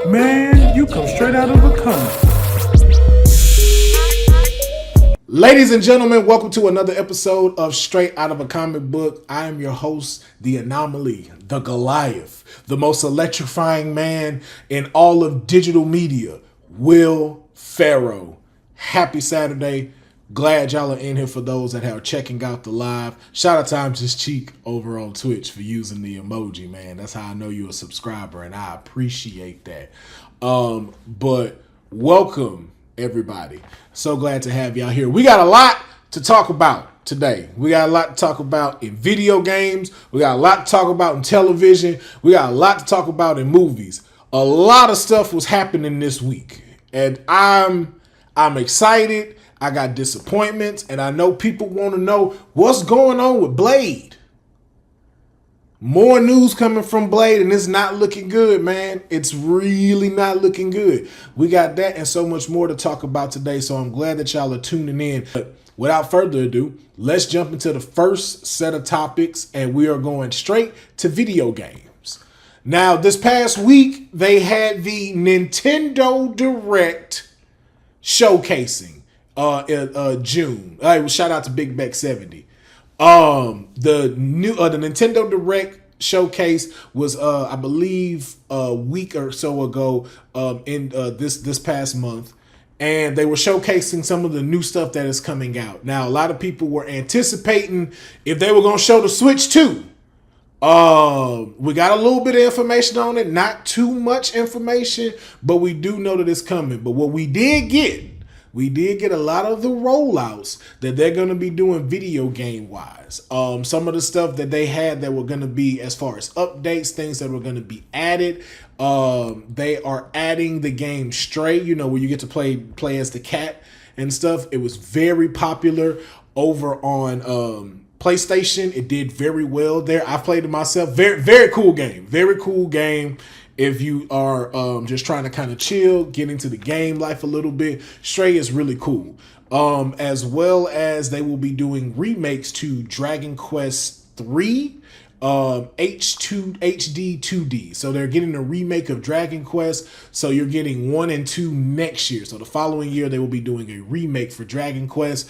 Man, you come straight out of a comic. Ladies and gentlemen, welcome to another episode of Straight Out of a Comic Book. I am your host, the Anomaly, the Goliath, the most electrifying man in all of digital media, Will Pharaoh. Happy Saturday. Glad y'all are in here for those that are checking out the live. Shout out to I'm Just Cheek over on Twitch for using the emoji, man. That's how I know you're a subscriber, and I appreciate that. But welcome, everybody. So glad to have y'all here. We got a lot to talk about today. We got a lot to talk about in video games. We got a lot to talk about in television. We got a lot to talk about in movies. A lot of stuff was happening this week, and I'm excited. I got disappointments, and I know people want to know what's going on with Blade. More news coming from Blade, and it's not looking good, man. It's really not looking good. We got that and so much more to talk about today, so I'm glad that y'all are tuning in. But without further ado, let's jump into the first set of topics, and we are going straight to video games. Now, this past week, they had the Nintendo Direct showcasing. June. All right, shout out to Big Beck 70. The Nintendo Direct showcase was I believe a week or so ago in this past month, and they were showcasing some of the new stuff that is coming out. Now, a lot of people were anticipating if they were going to show the Switch 2. We got a little bit of information on it, not too much information, but we do know that it's coming. But what we did get a lot of the rollouts that they're going to be doing video game wise. Some of the stuff that they had that were going to be as far as updates, things that were going to be added. They are adding the game Stray, where you get to play as the cat and stuff. It was very popular over on PlayStation. It did very well there. I played it myself. Very, very cool game. Very cool game. If you are just trying to kind of chill, get into the game life a little bit, Stray is really cool. As well as they will be doing remakes to Dragon Quest 3 H2 HD 2D. So they're getting a remake of Dragon Quest. So you're getting 1 and 2 next year. So the following year they will be doing a remake for Dragon Quest.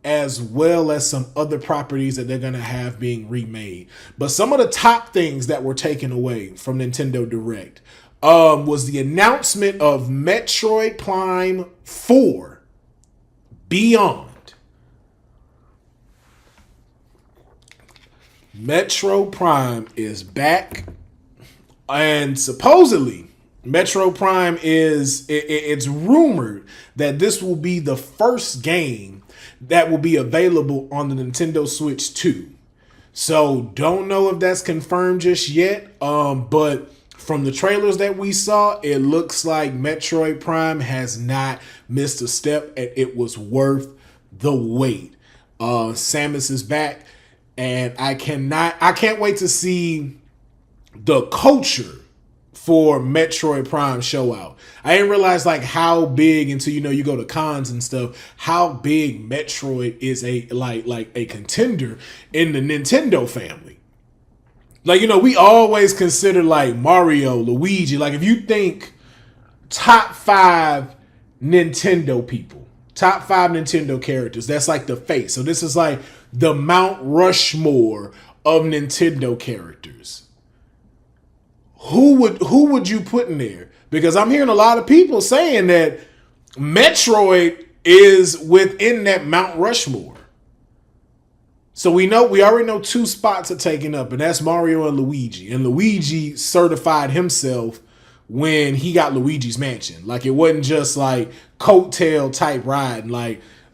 As well as some other properties that they're going to have being remade. But some of the top things that were taken away from Nintendo Direct was the announcement of Metroid Prime 4 Beyond. Metro Prime is back, and supposedly Metro Prime it's rumored that this will be the first game that will be available on the Nintendo Switch 2. So don't know if that's confirmed just yet, but from the trailers that we saw, it looks like Metroid Prime has not missed a step, and it was worth the wait. Samus is back, and I can't wait to see the culture for Metroid Prime show out. I didn't realize how big until you go to cons and stuff, how big Metroid is a contender in the Nintendo family. We always consider Mario, Luigi. If you think top 5 Nintendo people, top 5 Nintendo characters, that's the face. So this is the Mount Rushmore of Nintendo characters. Who would you put in there? Because I'm hearing a lot of people saying that Metroid is within that Mount Rushmore. So we already know 2 spots are taken up, and that's Mario and Luigi. And Luigi certified himself when he got Luigi's Mansion. It wasn't just coattail type riding.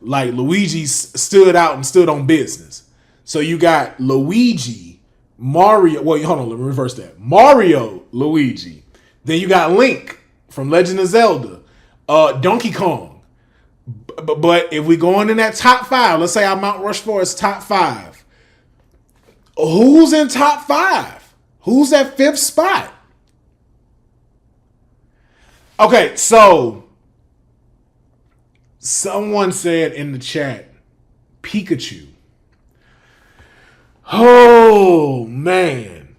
Luigi stood out and stood on business. So you got Luigi, Mario, hold on, let me reverse that. Mario, Luigi. Then you got Link from Legend of Zelda. Donkey Kong. But if we go in that top 5, let's say our Mount Rushmore is top 5. Who's in top 5? Who's at 5th spot? Okay, so someone said in the chat, Pikachu. Oh man.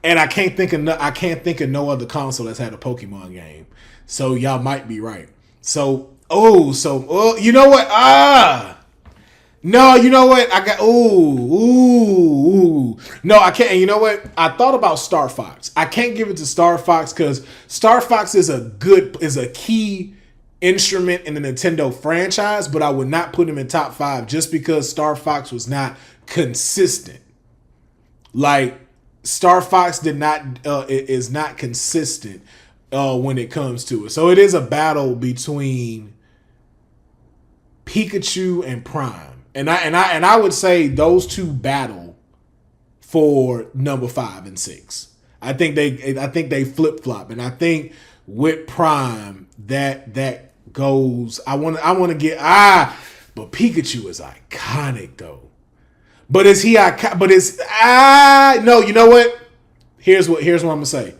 And I can't think of no other console that's had a Pokemon game. So y'all might be right. You know what? No, you know what? I got ooh. No, I can't. And you know what? I thought about Star Fox. I can't give it to Star Fox because Star Fox is a key instrument in the Nintendo franchise, but I would not put him in top 5 just because Star Fox was not consistent. Like Star Fox is not consistent when it comes to it. So it is a battle between Pikachu and Prime. And I would say those two battle for number 5 and 6. I think they flip flop, and I think with Prime that goes. I want to get but Pikachu is iconic though. But is he iconic? But it's no. You know what? Here's what I'm gonna say.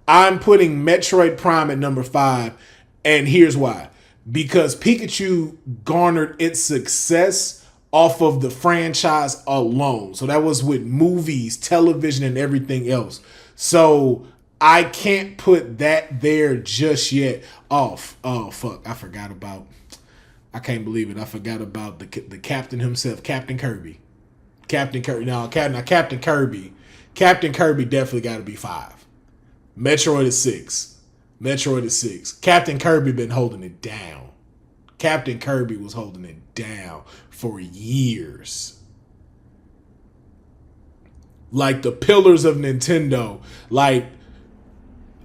I'm putting Metroid Prime at number 5, and here's why. Because Pikachu garnered its success off of the franchise alone. So that was with movies, television, and everything else. So I can't put that there just yet. Oh fuck. I can't believe it. I forgot about the captain himself, Captain Kirby. Captain Kirby definitely got to be 5. Metroid is 6. Captain Kirby been holding it down. Captain Kirby was holding it down for years. Like the pillars of Nintendo. Like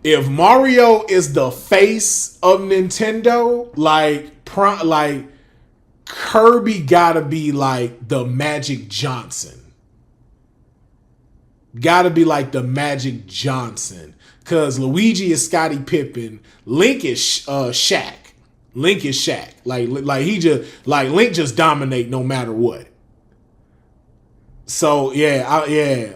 if Mario is the face of Nintendo, like Kirby gotta be like the Magic Johnson. Gotta be like the Magic Johnson. Cause Luigi is Scottie Pippen. Link is Shaq. Link is Shaq. Like Link just dominate no matter what. So I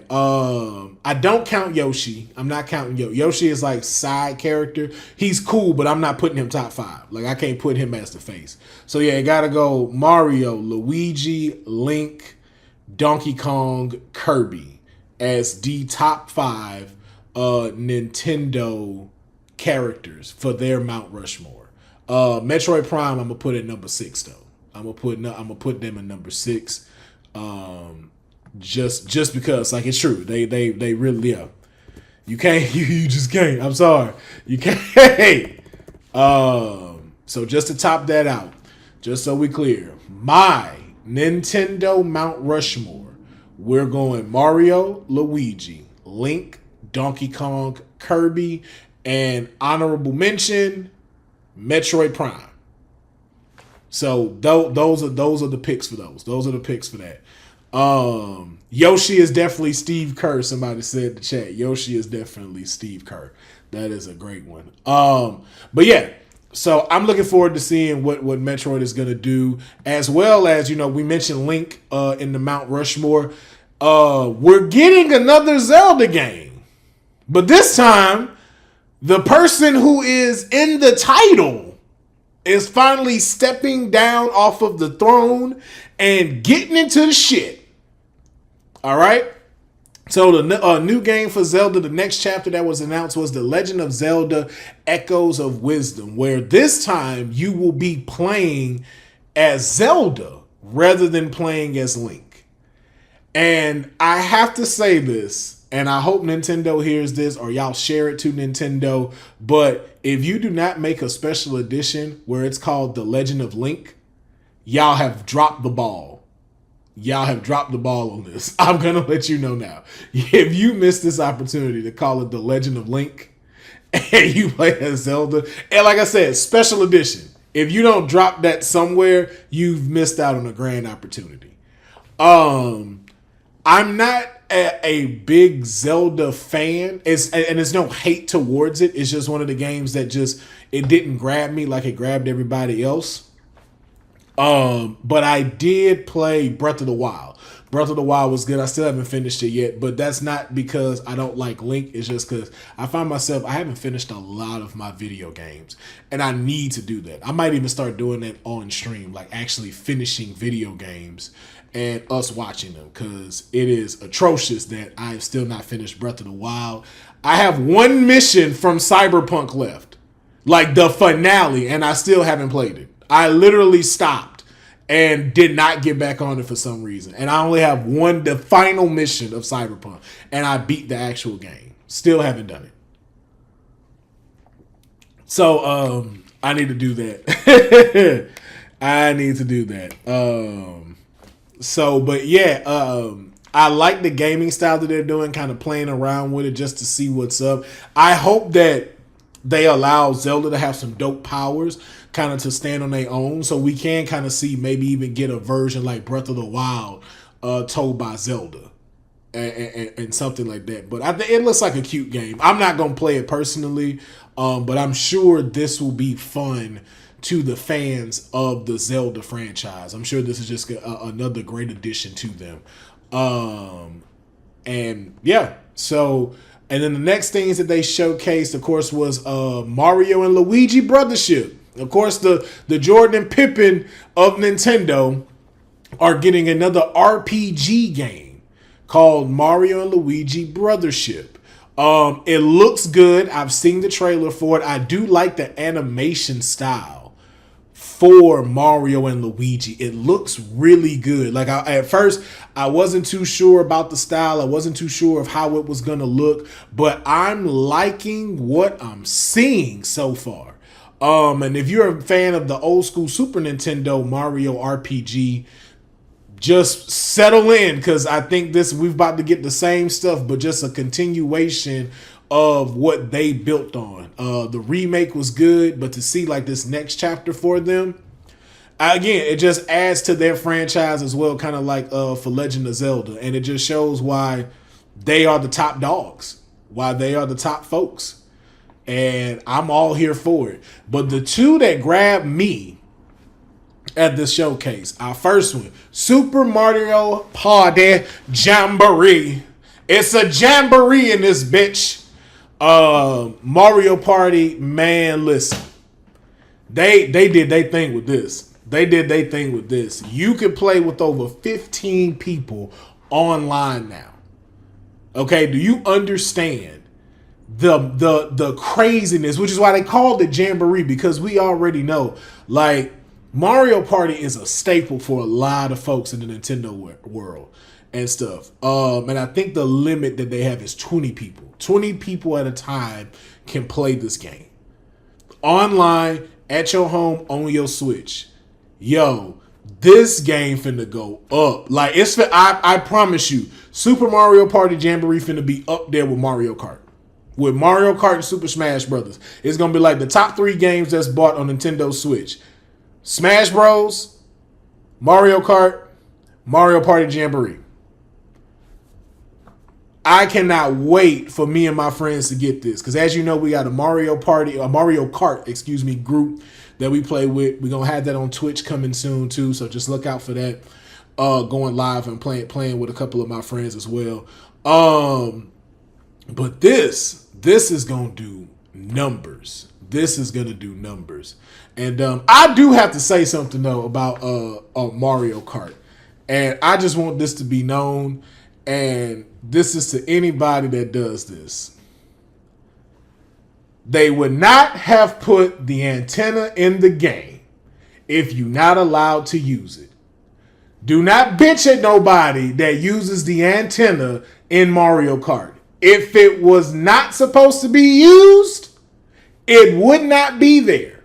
don't count Yoshi. I'm not counting Yoshi. Yoshi is like side character. He's cool, but I'm not putting him top 5. Like I can't put him as the face. So yeah, it gotta go Mario, Luigi, Link, Donkey Kong, Kirby as the top 5 Nintendo characters for their Mount Rushmore. Metroid Prime, I'm gonna put at number 6 though. I'm gonna put them in number 6. Just because, like, it's true. They really You can't. You just can't. I'm sorry. You can't. So just to top that out, just so we clear, my Nintendo Mount Rushmore, we're going Mario, Luigi, Link, Donkey Kong, Kirby, and honorable mention, Metroid Prime. So those are the picks for those. Those are the picks for that. Yoshi is definitely Steve Kerr. Somebody said in the chat. Yoshi is definitely Steve Kerr. That is a great one. But yeah, so I'm looking forward to seeing what Metroid is gonna do, as well as, you know, we mentioned Link in the Mount Rushmore. We're getting another Zelda game, but this time the person who is in the title is finally stepping down off of the throne and getting into the shit. All right. So the new game for Zelda, the next chapter that was announced was The Legend of Zelda Echoes of Wisdom, where this time you will be playing as Zelda rather than playing as Link. And I have to say this, and I hope Nintendo hears this or y'all share it to Nintendo, but if you do not make a special edition where it's called The Legend of Link, y'all have dropped the ball. Y'all have dropped the ball on this. I'm going to let you know now. If you missed this opportunity to call it The Legend of Link and you play as Zelda, and like I said, special edition, if you don't drop that somewhere, you've missed out on a grand opportunity. I'm not a big Zelda fan. There's no hate towards it. It's just one of the games that it didn't grab me like it grabbed everybody else. But I did play Breath of the Wild. Breath of the Wild was good. I still haven't finished it yet, but that's not because I don't like Link. It's just because I find myself, I haven't finished a lot of my video games, and I need to do that. I might even start doing that on stream, like actually finishing video games and us watching them, because it is atrocious that I have still not finished Breath of the Wild. I have one mission from Cyberpunk left, like the finale, and I still haven't played it. I literally stopped and did not get back on it for some reason. And I only have the final mission of Cyberpunk, and I beat the actual game. Still haven't done it. So I need to do that. I need to do that. But yeah, I like the gaming style that they're doing, kind of playing around with it just to see what's up. I hope that they allow Zelda to have some dope powers, kind of to stand on their own, so we can kind of see, maybe even get a version like Breath of the Wild told by Zelda and something like that. But I think it looks like a cute game. I'm not going to play it personally, but I'm sure this will be fun to the fans of the Zelda franchise. I'm sure this is just another great addition to them. And yeah, so, and then the next things that they showcased, of course, was Mario and Luigi Brothership. Of course, the Jordan and Pippin of Nintendo are getting another RPG game called Mario and Luigi Brothership. It looks good. I've seen the trailer for it. I do like the animation style for Mario and Luigi. It looks really good. Like at first, I wasn't too sure about the style. I wasn't too sure of how it was going to look, but I'm liking what I'm seeing so far. And if you're a fan of the old school Super Nintendo Mario RPG, just settle in, because I think we've about to get the same stuff, but just a continuation of what they built on. The remake was good, but to see like this next chapter for them, again, it just adds to their franchise as well, kind of like for Legend of Zelda, and it just shows why they are the top dogs, why they are the top folks, and I'm all here for it. But the two that grabbed me at this showcase, our first one, Super Mario Party Jamboree. It's a jamboree in this bitch. Mario Party, man, listen. They did their thing with this. You can play with over 15 people online now. Okay, do you understand the craziness, which is why they called it Jamboree, because we already know, like, Mario Party is a staple for a lot of folks in the Nintendo world and stuff. And I think the limit that they have is 20 people. 20 people at a time can play this game. Online, at your home, on your Switch. Yo, this game finna go up. Like, I promise you, Super Mario Party Jamboree finna be up there with Mario Kart. With Mario Kart and Super Smash Brothers. It's gonna be like the top 3 games that's bought on Nintendo Switch. Smash Bros, Mario Kart, Mario Party Jamboree. I cannot wait for me and my friends to get this, because as you know, we got a Mario Kart, group that we play with. We're gonna have that on Twitch coming soon too, so just look out for that. Going live and playing with a couple of my friends as well. But this is gonna do numbers. This is gonna do numbers. And I do have to say something though about Mario Kart, and I just want this to be known. And this is to anybody that does this. They would not have put the antenna in the game if you're not allowed to use it. Do not bitch at nobody that uses the antenna in Mario Kart. If it was not supposed to be used, it would not be there.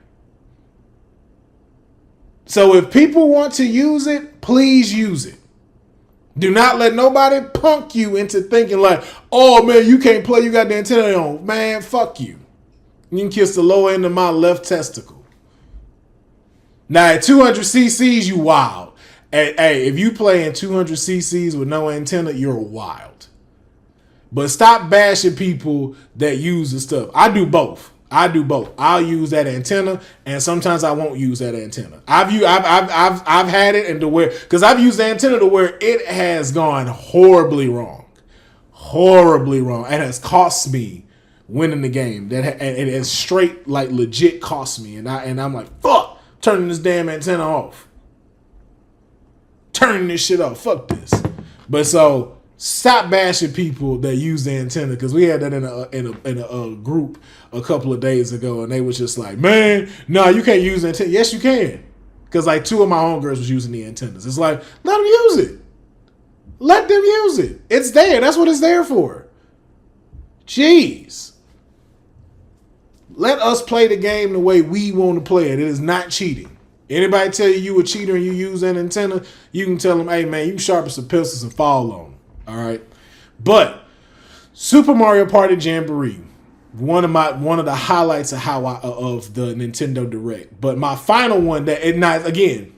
So if people want to use it, please use it. Do not let nobody punk you into thinking like, oh man, you can't play, you got the antenna on. Man, fuck you. You can kiss the lower end of my left testicle. Now at 200 cc's, you wild. Hey, if you play in 200 cc's with no antenna, you're wild. But stop bashing people that use the stuff. I do both. I do both. I'll use that antenna, and sometimes I won't use that antenna. I've had it and to where, because I've used the antenna to where it has gone horribly wrong, and has cost me winning the game. And it has straight like legit cost me, and I'm like, fuck, turning this damn antenna off, turning this shit off. Fuck this. But so stop bashing people that use the antenna, because we had that in a group a couple of days ago, and they was just like, man, no, you can't use the antenna. Yes, you can, because like 2 of my homegirls was using the antennas. It's like, let them use it. Let them use it. It's there. That's what it's there for. Jeez. Let us play the game the way we want to play it. It is not cheating. Anybody tell you a cheater and you use an antenna, you can tell them, hey man, you can sharpen some pistols and fall on them. All right. But Super Mario Party Jamboree, one of the highlights of the Nintendo Direct. But my final one again,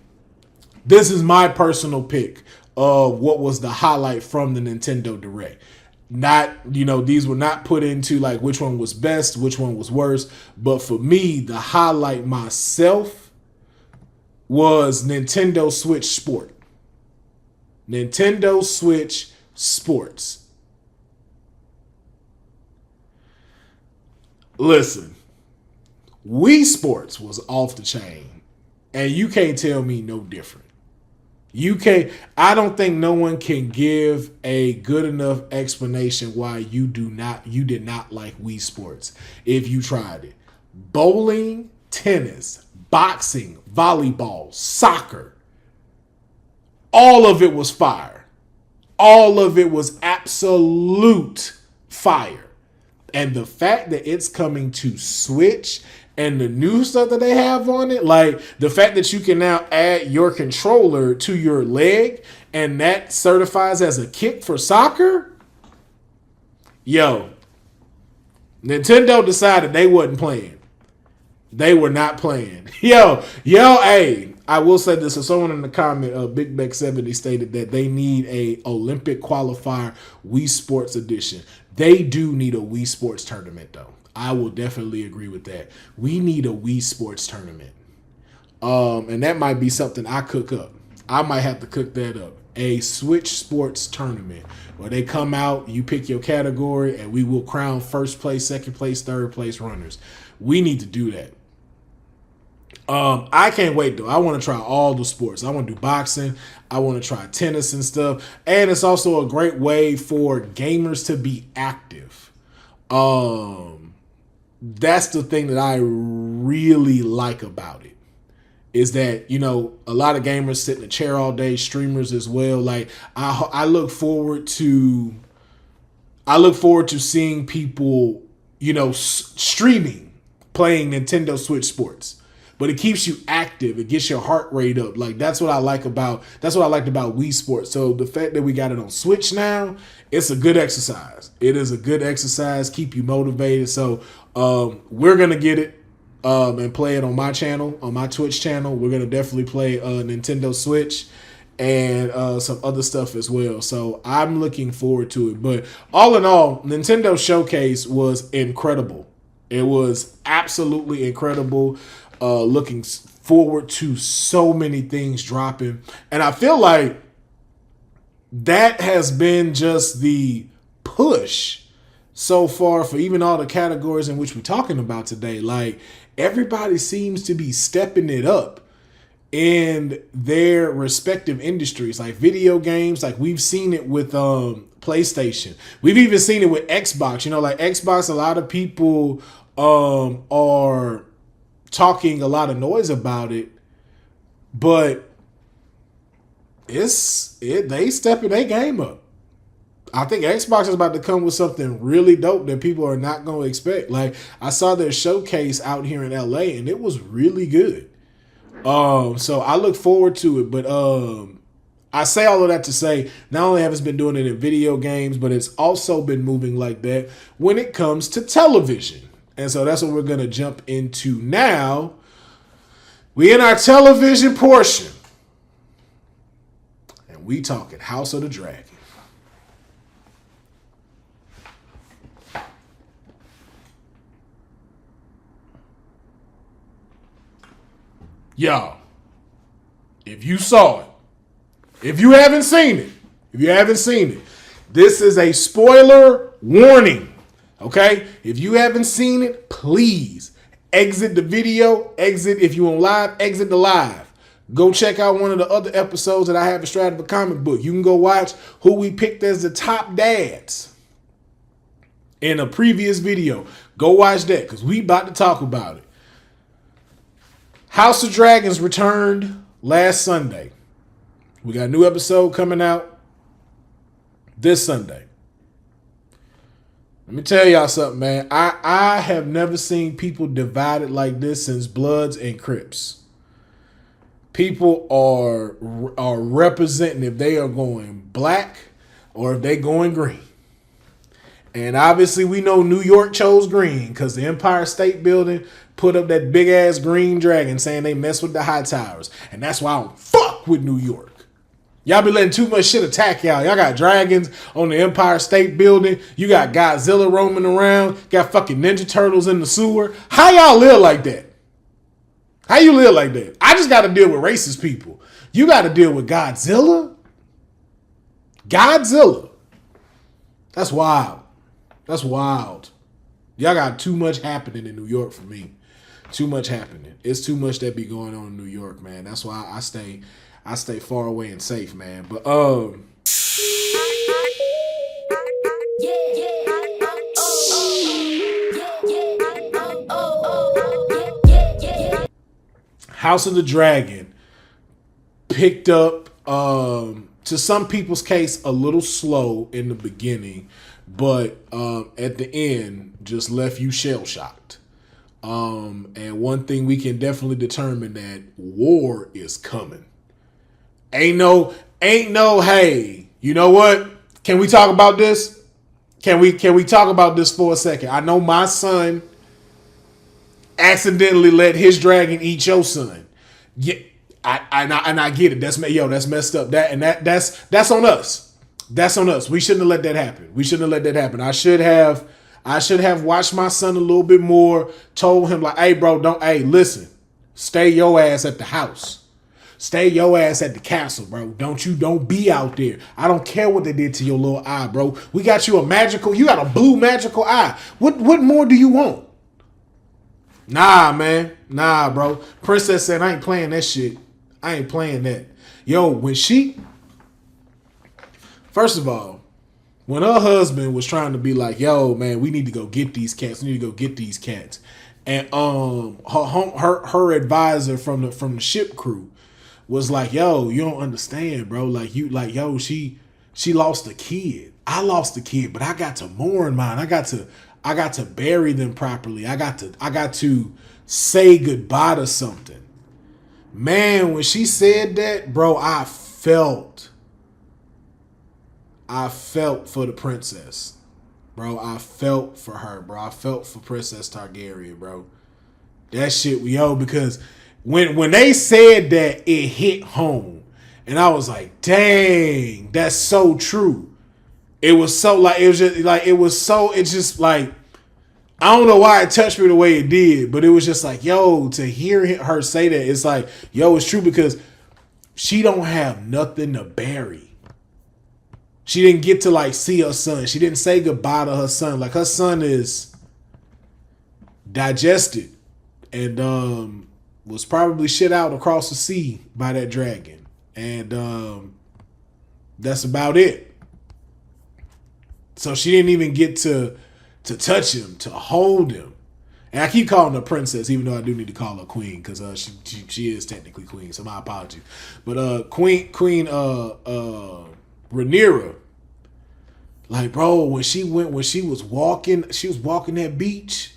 this is my personal pick of what was the highlight from the Nintendo Direct. Not, these were not put into like which one was best, which one was worst. But for me, the highlight myself was Nintendo Switch Sport. Nintendo Switch Sports. Listen, Wii Sports was off the chain, and you can't tell me no different. I don't think no one can give a good enough explanation why you did not like Wii Sports if you tried it. Bowling, tennis, boxing, volleyball, soccer, all of it was fire. All of it was absolute fire. And the fact that it's coming to Switch and the new stuff that they have on it, like the fact that you can now add your controller to your leg and that certifies as a kick for soccer. Yo, Nintendo decided they wasn't playing. They were not playing. Yo, hey, I will say this. So someone in the comment, Big Beck 70 stated that they need a Olympic qualifier Wii Sports edition. They do need a Wii Sports tournament, though. I will definitely agree with that. We need a Wii Sports tournament. And that might be something I cook up. I might have to cook that up. A Switch Sports tournament where they come out, you pick your category, and we will crown first place, second place, third place runners. We need to do that. I can't wait though. I want to try all the sports. I want to do boxing. I want to try tennis and stuff. And it's also a great way for gamers to be active. That's the thing that I really like about it, is that, a lot of gamers sit in a chair all day, streamers as well. Like I look forward to seeing people, streaming, playing Nintendo Switch Sports. But it keeps you active. It gets your heart rate up. Like that's what I liked about Wii Sports. So the fact that we got it on Switch now, it's a good exercise. It is a good exercise. Keep you motivated. So we're gonna get it and play it on my channel, on my Twitch channel. We're gonna definitely play Nintendo Switch and some other stuff as well. So I'm looking forward to it. But all in all, Nintendo Showcase was incredible. It was absolutely incredible. Looking forward to so many things dropping. And I feel like that has been just the push so far for even all the categories in which we're talking about today. Like everybody seems to be stepping it up in their respective industries, like video games. Like we've seen it with PlayStation. We've even seen it with Xbox. Like Xbox, a lot of people are talking a lot of noise about it, but they stepping their game up. I think Xbox is about to come with something really dope that people are not going to expect. Like I saw their showcase out here in LA and it was really good. So I look forward to it, but I say all of that to say not only have it been doing it in video games, but it's also been moving like that when it comes to television. And so that's what we're going to jump into now. We in our television portion. And we talking House of the Dragon. Y'all, if you saw it, if you haven't seen it, this is a spoiler warning. Okay? If you haven't seen it, please exit the video, if you on live, exit the live. Go check out one of the other episodes that I have in Straight Out of a Comic Book. You can go watch who we picked as the top dads in a previous video. Go watch that because we about to talk about it. House of Dragons returned last Sunday. We got a new episode coming out this Sunday. Let me tell y'all something, man. I have never seen people divided like this since Bloods and Crips. People are representing if they are going black or if they going green. And obviously we know New York chose green because the Empire State Building put up that big ass green dragon saying they mess with the high towers. And that's why I don't fuck with New York. Y'all be letting too much shit attack y'all. Y'all got dragons on the Empire State Building. You got Godzilla roaming around. Got fucking Ninja Turtles in the sewer. How y'all live like that? How you live like that? I just got to deal with racist people. You got to deal with Godzilla? Godzilla. That's wild. That's wild. Y'all got too much happening in New York for me. Too much happening. It's too much that be going on in New York, man. That's why I stay far away and safe, man. But House of the Dragon picked up to some people's case a little slow in the beginning, but at the end just left you shell shocked. And one thing we can definitely determine that war is coming. Ain't no, hey, you know what? Can we talk about this? Can we talk about this for a second? I know my son accidentally let his dragon eat your son. Yeah, I get it. That's messed up. That's on us. That's on us. We shouldn't have let that happen. I should have watched my son a little bit more, told him like, hey bro, listen, stay your ass at the house. Stay your ass at the castle, bro. Don't be out there. I don't care what they did to your little eye, bro. We got you you got a blue magical eye. What more do you want? Nah, man. Nah, bro. Princess said, I ain't playing that shit. I ain't playing that. Yo, first of all, when her husband was trying to be like, yo, man, we need to go get these cats. And her advisor from the ship crew was like, yo, you don't understand, bro. Yo, she lost a kid. I lost a kid, but I got to mourn mine. I got to bury them properly. I got to say goodbye to something. Man, when she said that, bro, I felt for the princess. Bro, I felt for her, bro. I felt for Princess Targaryen, bro. That shit, yo, because when they said that, it hit home. And I was like, dang, that's so true. It's just like, I don't know why it touched me the way it did, but it was just like, yo, to hear her say that, it's like, yo, it's true because she don't have nothing to bury. She didn't get to like see her son. She didn't say goodbye to her son. Like her son is digested and was probably shit out across the sea by that dragon. And that's about it. So she didn't even get to touch him, to hold him. And I keep calling her princess, even though I do need to call her queen, because she is technically queen, so my apologies. But Queen Rhaenyra, like, bro, when she was walking that beach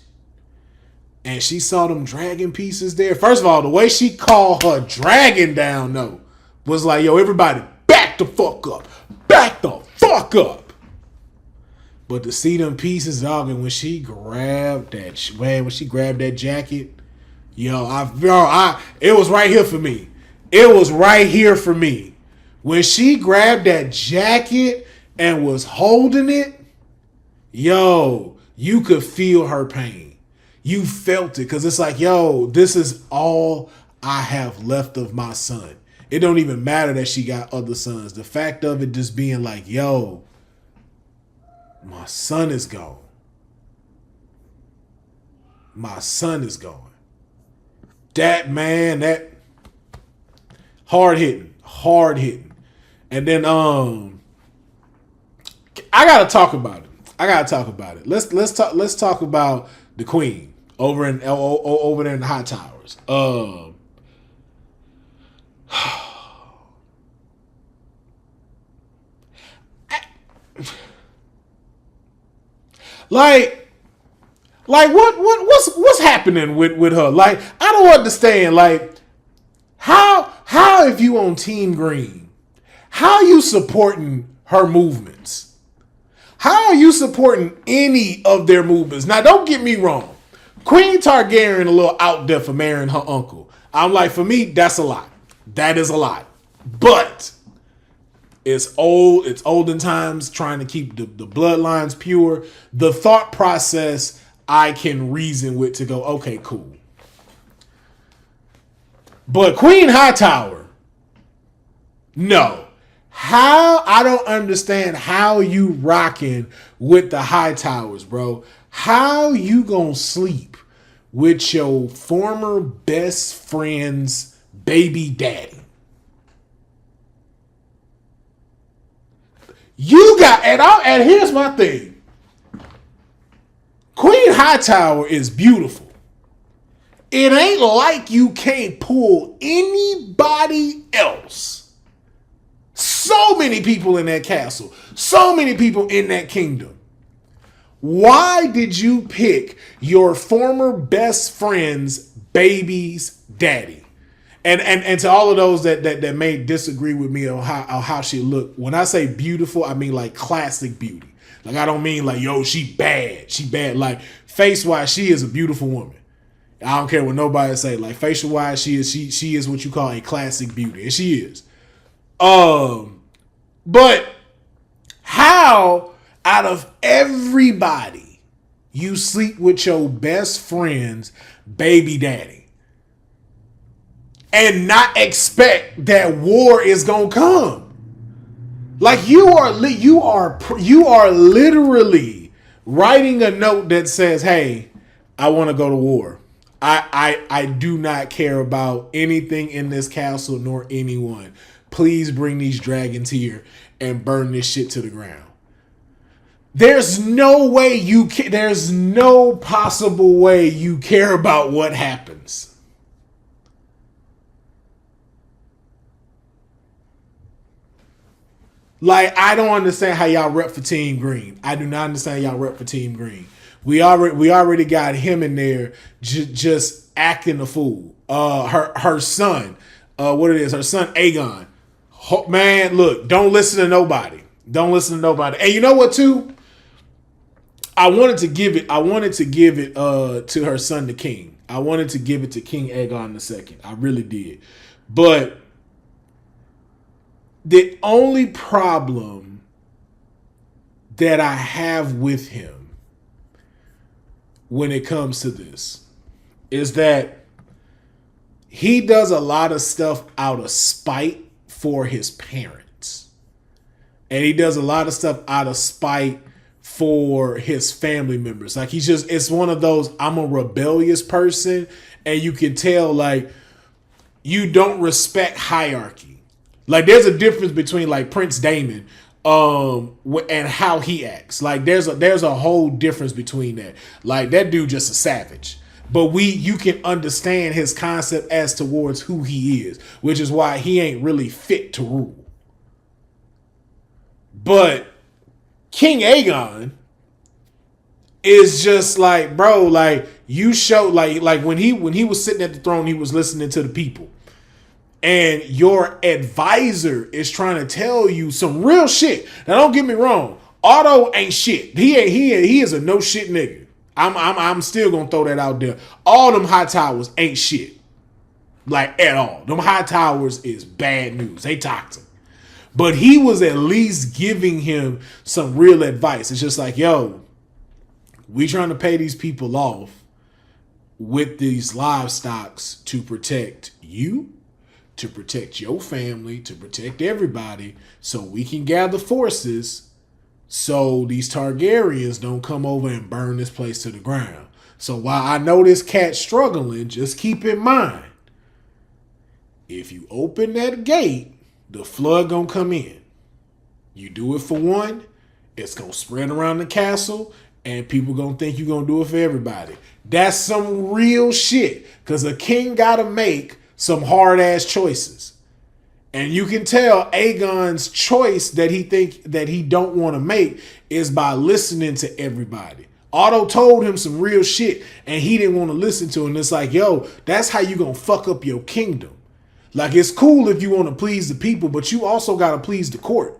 and she saw them dragon pieces there. First of all, the way she called her dragon down though was like, yo, everybody back the fuck up. Back the fuck up. But to see them pieces, dog, and when she grabbed that jacket, yo, it was right here for me. It was right here for me. When she grabbed that jacket and was holding it, yo, you could feel her pain. You felt it because it's like, yo, this is all I have left of my son. It don't even matter that she got other sons. The fact of it just being like, yo, my son is gone. My son is gone. That, man, that hard hitting. And then I gotta talk about it. Let's talk about the queen over there in the high towers. What's happening with her? Like, I don't understand. Like, how if you on Team Green, how are you supporting her movements? How are you supporting any of their movements? Now, don't get me wrong. Queen Targaryen a little out there for marrying her uncle. I'm like, for me, that's a lot. That is a lot. But it's olden times, trying to keep the bloodlines pure. The thought process I can reason with to go, okay, cool. But Queen Hightower, no. How? I don't understand how you rocking with the Hightowers, bro. How you gonna sleep with your former best friend's baby daddy? You got, and here's my thing. Queen Hightower is beautiful. It ain't like you can't pull anybody else. So many people in that castle. So many people in that kingdom. Why did you pick your former best friend's baby's daddy? And to all of those that may disagree with me on how she looked, when I say beautiful, I mean like classic beauty. Like, I don't mean like, yo, she bad. She bad. Like, face-wise, she is a beautiful woman. I don't care what nobody say. Like, facial-wise, she is what you call a classic beauty. And she is. But how out of everybody you sleep with your best friend's baby daddy and not expect that war is gonna come? Like, you are literally writing a note that says, "Hey, I want to go to war. I do not care about anything in this castle nor anyone. Please bring these dragons here and burn this shit to the ground." There's no way there's no possible way you care about what happens. Like, I don't understand how y'all rep for Team Green. I do not understand y'all rep for Team Green. We already got him in there just acting a fool. Her son, her son Aegon. Man, look, don't listen to nobody. Don't listen to nobody. And you know what, too? I wanted to give it to her son, the king. I wanted to give it to King Aegon II. I really did. But the only problem that I have with him when it comes to this is that he does a lot of stuff out of spite for his parents. And he does a lot of stuff out of spite for his family members. Like, it's one of those, I'm a rebellious person, and you can tell, like, you don't respect hierarchy. Like, there's a difference between, like, Prince Daemon and how he acts. Like, there's a whole difference between that. Like, that dude just a savage. But you can understand his concept as towards who he is, which is why he ain't really fit to rule. But King Aegon is just like, bro, like, you show, like when he was sitting at the throne, he was listening to the people. And your advisor is trying to tell you some real shit. Now, don't get me wrong. Otto ain't shit. He is a no shit nigga. I'm still gonna throw that out there. All them high towers ain't shit. Like, at all. Them high towers is bad news. They toxic. But he was at least giving him some real advice. It's just like, yo, we trying to pay these people off. with these livestocks to protect you, to protect your family, to protect everybody, so we can gather forces so these Targaryens don't come over and burn this place to the ground. So while I know this cat's struggling, just keep in mind, if you open that gate, the flood gonna come in. You do it for one, it's gonna spread around the castle, and people gonna think you're gonna do it for everybody. That's some real shit, because a king gotta make some hard ass choices. And you can tell Aegon's choice that he don't want to make is by listening to everybody. Otto told him some real shit and he didn't want to listen to it. And it's like, yo, that's how you gonna fuck up your kingdom. Like, it's cool if you want to please the people, but you also gotta please the court.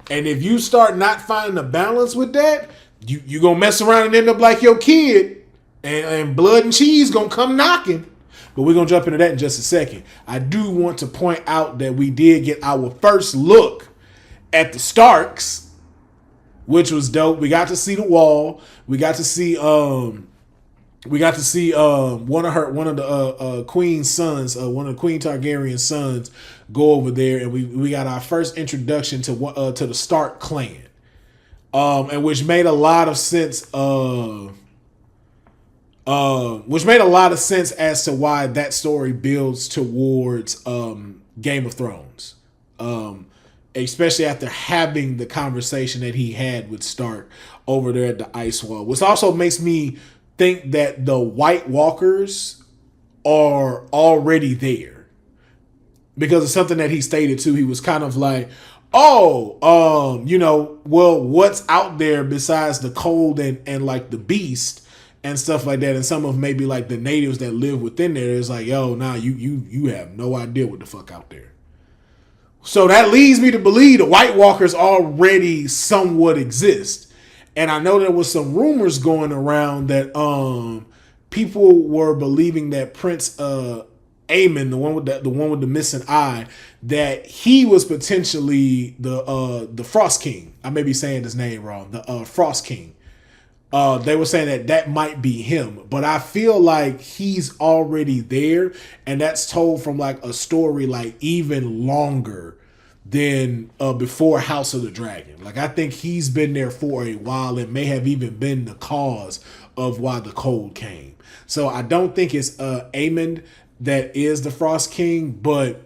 And if you start not finding a balance with that, you gonna mess around and end up like your kid, and blood and cheese gonna come knocking. But we're going to jump into that in just a second. I do want to point out that we did get our first look at the Starks, which was dope. We got to see the wall. We got to see one of the Queen's sons, one of the Queen Targaryen sons go over there, and we got our first introduction to the Stark clan. And which made a lot of sense as to why that story builds towards Game of Thrones. Especially after having the conversation that he had with Stark over there at the Ice Wall. Which also makes me think that the White Walkers are already there. Because it's something that he stated too. He was kind of like, well, what's out there besides the cold and like the beast and stuff like that, and some of maybe like the natives that live within there is like, yo, nah, you have no idea what the fuck out there. So that leads me to believe the White Walkers already somewhat exist. And I know there was some rumors going around that people were believing that Prince Aemon, the one with the missing eye, that he was potentially the Frost King. I may be saying his name wrong. The Frost King. They were saying that might be him, but I feel like he's already there, and that's told from like a story like even longer than before House of the Dragon. Like, I think he's been there for a while and may have even been the cause of why the cold came. So I don't think it's Aemon that is the Frost King, but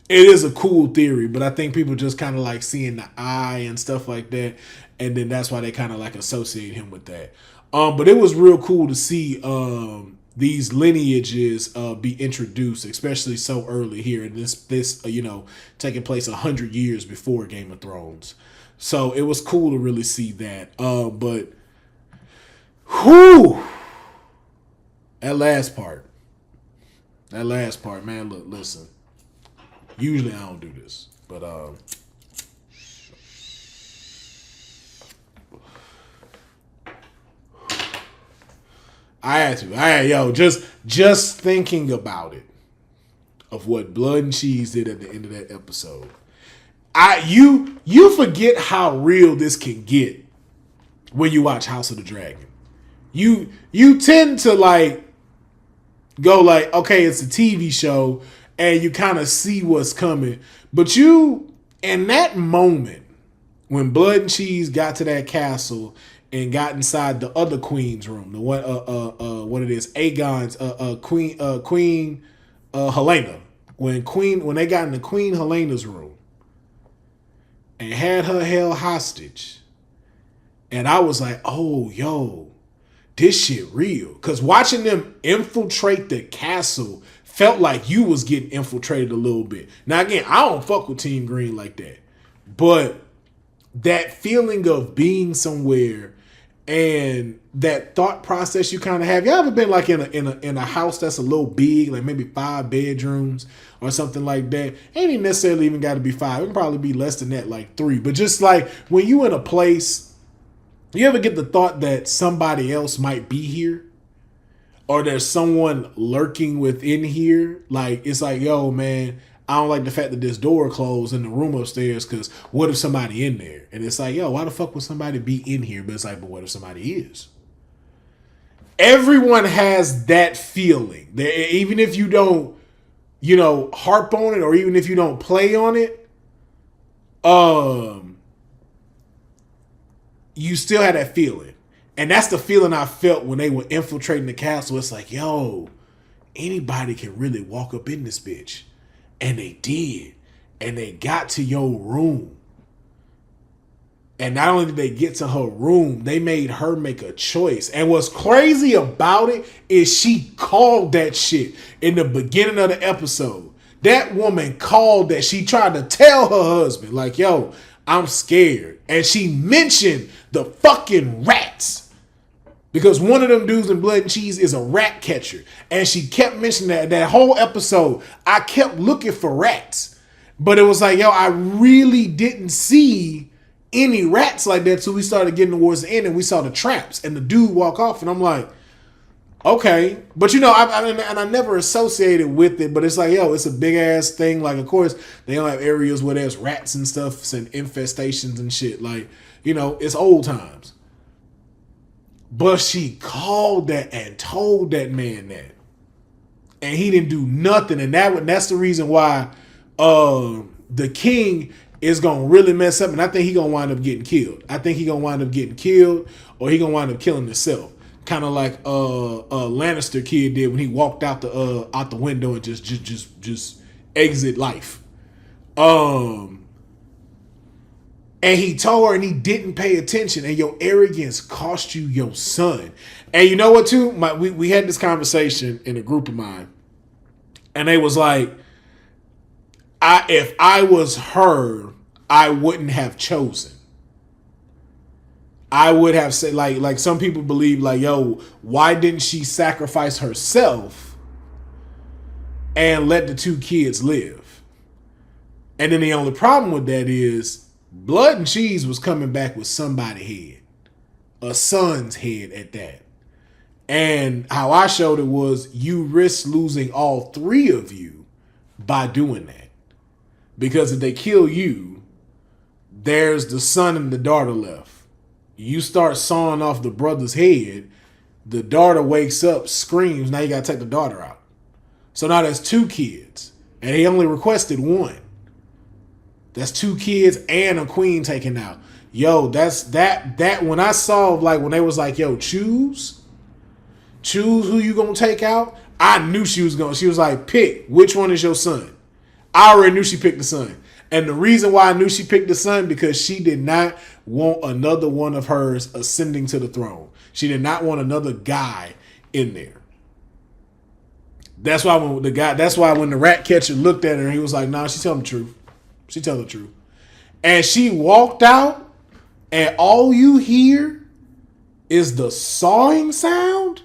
it is a cool theory. But I think people just kind of like seeing the eye and stuff like that. And then that's why they kind of like associate him with that. But it was real cool to see these lineages be introduced, especially so early here. And this taking place 100 years before Game of Thrones. So it was cool to really see that. But that last part, man, look, listen. Usually I don't do this, but I had to. Just thinking about it, of what Blood and Cheese did at the end of that episode. You forget how real this can get when you watch House of the Dragon. You tend to like go like, okay, it's a TV show, and you kind of see what's coming. But you, in that moment, when Blood and Cheese got to that castle and got inside the other queen's room, the one, what it is, Aegon's, Queen Helena. When they got into Queen Helena's room and had her held hostage, and I was like, oh, yo, this shit real. Because watching them infiltrate the castle felt like you was getting infiltrated a little bit. Now, again, I don't fuck with Team Green like that. But that feeling of being somewhere and that thought process you kind of have. You ever been like in a house that's a little big, like maybe 5 bedrooms or something like that? Ain't even necessarily even got to be 5. It can probably be less than that, like 3. But just like when you in a place, you ever get the thought that somebody else might be here? Or there's someone lurking within here? Like, it's like, yo, man, I don't like the fact that this door closed in the room upstairs, because what if somebody in there? And it's like, yo, why the fuck would somebody be in here? But it's like, but what if somebody is? everyone has that feeling. Even if you don't, harp on it, or even if you don't play on it, you still have that feeling. And that's the feeling I felt when they were infiltrating the castle. It's like, yo, anybody can really walk up in this bitch. And they did. And they got to your room. And not only did they get to her room, they made her make a choice. And what's crazy about it is she called that shit in the beginning of the episode. That woman called that. She tried to tell her husband, like, yo, I'm scared. And she mentioned the fucking rats. Because one of them dudes in Blood and Cheese is a rat catcher. And she kept mentioning that whole episode. I kept looking for rats. But it was like, yo, I really didn't see any rats like that till we started getting towards the end and we saw the traps and the dude walk off. And I'm like, okay. But I never associated with it. But it's like, yo, it's a big ass thing. Like, of course, they don't have areas where there's rats and stuff and infestations and shit. Like, it's old times. But she called that and told that man that. And he didn't do nothing. And that's the reason why the king is going to really mess up. And I think he's going to wind up getting killed. I think he's going to wind up getting killed, or he's going to wind up killing himself. Kind of like Lannister kid did when he walked out the window and just exit life. And he told her and he didn't pay attention. And your arrogance cost you your son. And you know what, too? We had this conversation in a group of mine. And they was like, if I was her, I wouldn't have chosen. I would have said, like some people believe, like, yo, why didn't she sacrifice herself and let the two kids live? And then the only problem with that is Blood and Cheese was coming back with somebody's head, a son's head at that. And how I showed it was you risk losing all three of you by doing that. Because if they kill you, there's the son and the daughter left. You start sawing off the brother's head, the daughter wakes up, screams, now you got to take the daughter out. So now there's two kids, and he only requested one. That's two kids and a queen taken out. Yo, that's that when I saw, like, when they was like, yo, choose who you gonna take out, I knew she was like, pick, which one is your son? I already knew she picked the son. And the reason why I knew she picked the son, because she did not want another one of hers ascending to the throne. She did not want another guy in there. That's why when the rat catcher looked at her, he was like, nah, she's telling the truth. She telling the truth. And she walked out, and all you hear is the sawing sound.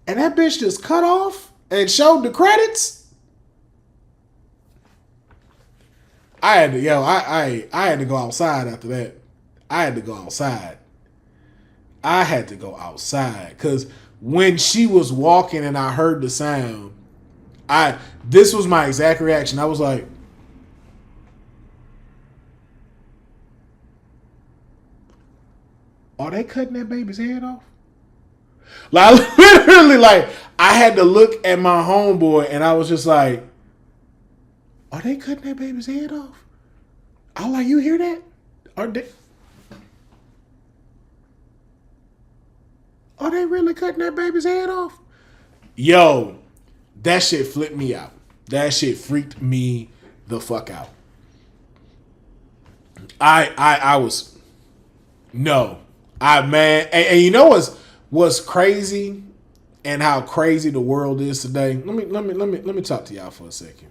And that bitch just cut off and showed the credits. I had to go outside after that. I had to go outside because when she was walking and I heard the sound, this was my exact reaction. I was like, are they cutting that baby's head off? Like, literally, like, I had to look at my homeboy and I was just like, are they cutting that baby's head off? I was like, you hear that? Are they really cutting that baby's head off? Yo, that shit flipped me out. That shit freaked me the fuck out. Man, and you know what's crazy and how crazy the world is today? Let me talk to y'all for a second.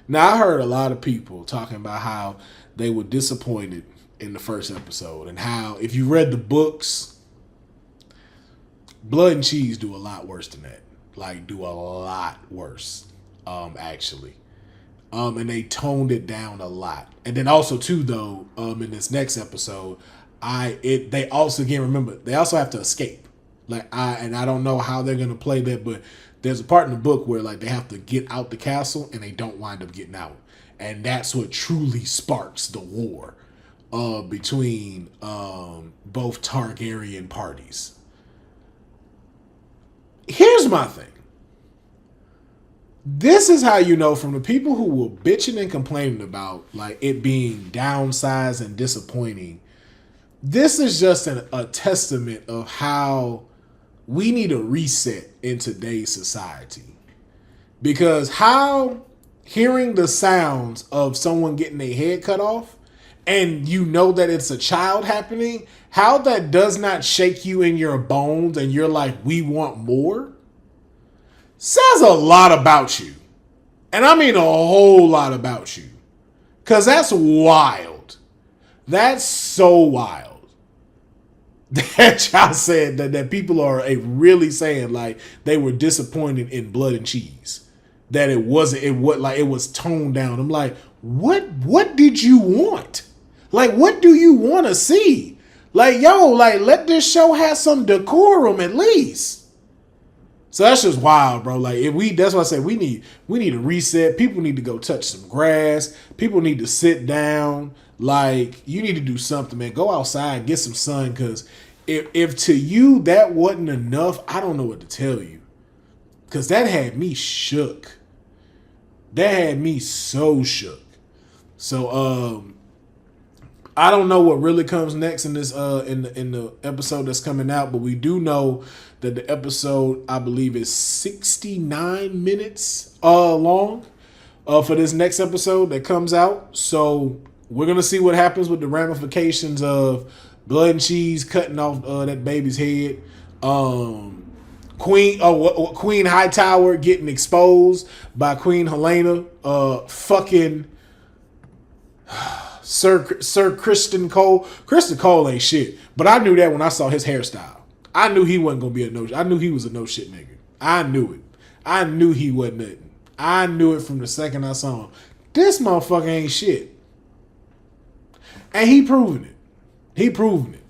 Now, I heard a lot of people talking about how they were disappointed in the first episode and how, if you read the books, Blood and Cheese do a lot worse than that. Like, do a lot worse, actually. And they toned it down a lot. And then also, too, though, in this next episode, they also, again, remember, they also have to escape. I don't know how they're gonna play that, but there's a part in the book where, like, they have to get out the castle and they don't wind up getting out, and that's what truly sparks the war. between both Targaryen parties. Here's my thing. This is how you know, from the people who were bitching and complaining about like it being downsized and disappointing. This is just a testament of how we need a reset in today's society. Because how hearing the sounds of someone getting their head cut off and you know that it's a child happening, how that does not shake you in your bones and you're like, we want more, says a lot about you. And I mean a whole lot about you. Because that's wild. That's so wild. That y'all said that people are really saying like they were disappointed in Blood and Cheese. That it was toned down. I'm like, what did you want? Like, what do you want to see? Like, yo, like, let this show have some decorum at least. So that's just wild, bro. Like, that's why I say we need a reset. People need to go touch some grass. People need to sit down. Like, you need to do something, man. Go outside, get some sun, because if to you that wasn't enough, I don't know what to tell you. Because that had me shook. That had me so shook. So, I don't know what really comes next in this in the episode that's coming out, but we do know that the episode, I believe, is 69 minutes long for this next episode that comes out. So we're gonna see what happens with the ramifications of Blood and Cheese cutting off that baby's head. Queen Hightower getting exposed by Queen Helena. Fucking Sir Kristen Cole. Kristen Cole ain't shit, but I knew that when I saw his hairstyle. I knew he wasn't gonna be I knew he was a no shit nigga. I knew it. I knew he wasn't nothing. I knew it from the second I saw him. This motherfucker ain't shit, and he proving it. He proving it.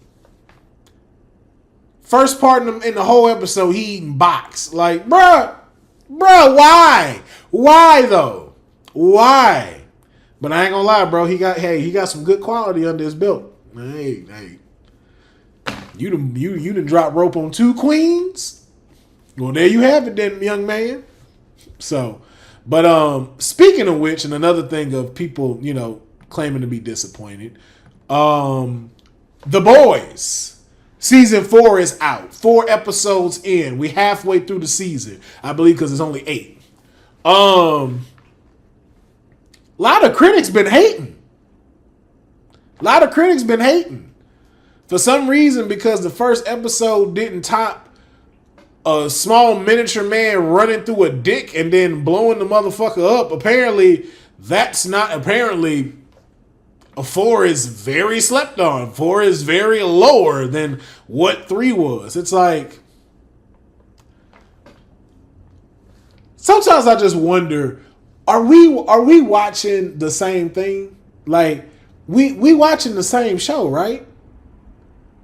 First part in the whole episode, he eating box. Like, bruh, why? Why though? Why? But I ain't gonna lie, bro. He got some good quality under his belt. Hey. You done drop rope on 2 queens? Well, there you have it then, young man. So, but speaking of which, and another thing of people, claiming to be disappointed, The Boys season 4 is out. 4 episodes in. We halfway through the season, I believe, because it's only 8. A lot of critics been hating. For some reason, because the first episode didn't top a small miniature man running through a dick and then blowing the motherfucker up. Apparently, a 4 is very slept on. 4 is very lower than what 3 was. It's like, sometimes I just wonder, are we watching the same thing? Like, we watching the same show, right?